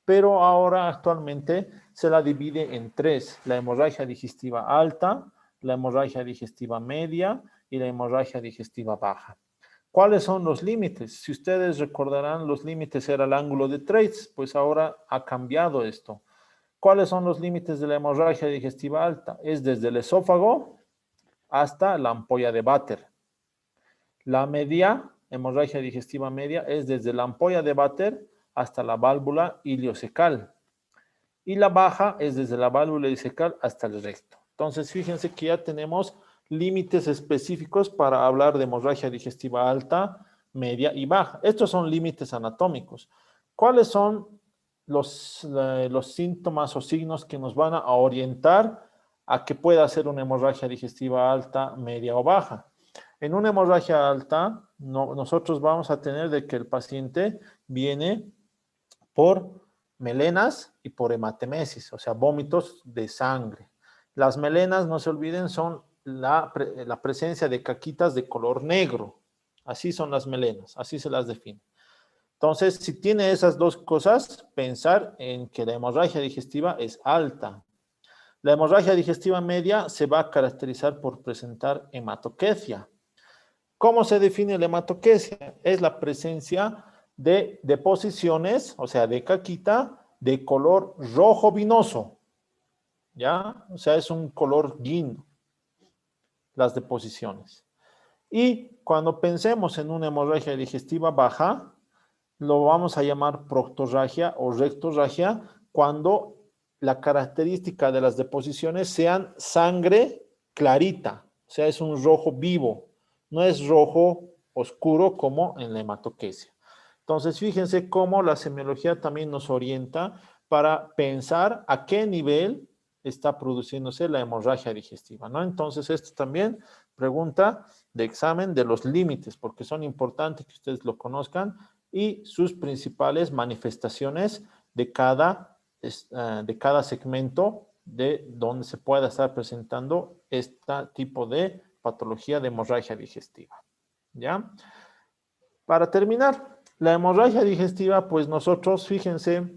pero ahora actualmente se la divide en tres: la hemorragia digestiva alta, la hemorragia digestiva media y la hemorragia digestiva baja. ¿Cuáles son los límites? Si ustedes recordarán, los límites era el ángulo de Treitz, pues ahora ha cambiado esto. ¿Cuáles son los límites de la hemorragia digestiva alta? Es desde el esófago hasta la ampolla de Vater. La media, hemorragia digestiva media, es desde la ampolla de Vater hasta la válvula iliocecal. Y la baja es desde la válvula iliocecal hasta el recto. Entonces, fíjense que ya tenemos límites específicos para hablar de hemorragia digestiva alta, media y baja. Estos son límites anatómicos. ¿Cuáles son los síntomas o signos que nos van a orientar a que pueda ser una hemorragia digestiva alta, media o baja? En una hemorragia alta, nosotros vamos a tener de que el paciente viene por melenas y por hematemesis, o sea, vómitos de sangre. Las melenas, no se olviden, son la presencia de caquitas de color negro. Así son las melenas, así se las define. Entonces, si tiene esas dos cosas, pensar en que la hemorragia digestiva es alta. La hemorragia digestiva media se va a caracterizar por presentar hematoquecia. ¿Cómo se define la hematoquecia? Es la presencia de deposiciones, o sea, de caquita, de color rojo vinoso, ¿ya? O sea, es un color guindo, las deposiciones. Y cuando pensemos en una hemorragia digestiva baja, lo vamos a llamar proctorragia o rectorragia cuando la característica de las deposiciones sean sangre clarita, o sea, es un rojo vivo, no es rojo oscuro como en la hematoquecia. Entonces, fíjense cómo la semiología también nos orienta para pensar a qué nivel está produciéndose la hemorragia digestiva, ¿no? Entonces, esto también pregunta de examen de los límites, porque son importantes que ustedes lo conozcan, y sus principales manifestaciones de cada segmento de donde se pueda estar presentando este tipo de patología de hemorragia digestiva. ¿Ya? Para terminar, la hemorragia digestiva, pues nosotros, fíjense,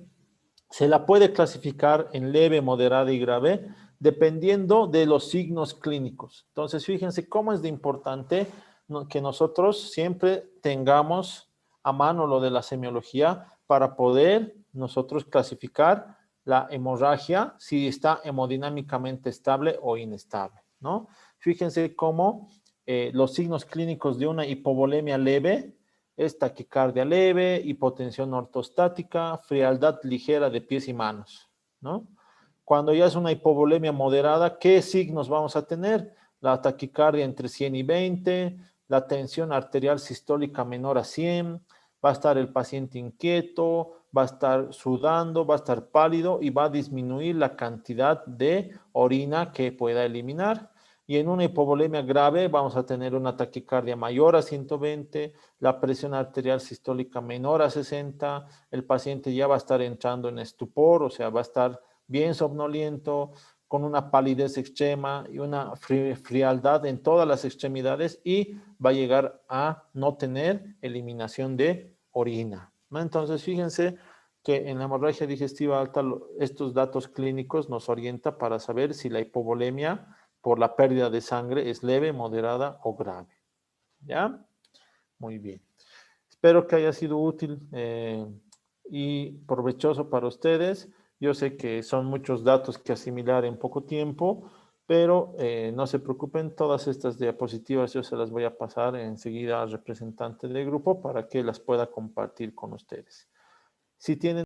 se la puede clasificar en leve, moderada y grave, dependiendo de los signos clínicos. Entonces, fíjense cómo es de importante que nosotros siempre tengamos a mano lo de la semiología para poder nosotros clasificar la hemorragia si está hemodinámicamente estable o inestable, ¿no? Fíjense cómo los signos clínicos de una hipovolemia leve es taquicardia leve, hipotensión ortostática, frialdad ligera de pies y manos, ¿no? Cuando ya es una hipovolemia moderada, ¿qué signos vamos a tener? La taquicardia entre 100 y 20, la tensión arterial sistólica menor a 100, va a estar el paciente inquieto, va a estar sudando, va a estar pálido y va a disminuir la cantidad de orina que pueda eliminar. Y en una hipovolemia grave vamos a tener una taquicardia mayor a 120, la presión arterial sistólica menor a 60, el paciente ya va a estar entrando en estupor, o sea, va a estar bien somnoliento, con una palidez extrema y una frialdad en todas las extremidades y va a llegar a no tener eliminación de orina, ¿no? Entonces, fíjense que en la hemorragia digestiva alta estos datos clínicos nos orientan para saber si la hipovolemia por la pérdida de sangre es leve, moderada o grave. ¿Ya? Muy bien. Espero que haya sido útil y provechoso para ustedes. Yo sé que son muchos datos que asimilar en poco tiempo, pero no se preocupen, todas estas diapositivas yo se las voy a pasar enseguida al representante del grupo para que las pueda compartir con ustedes. Si tienen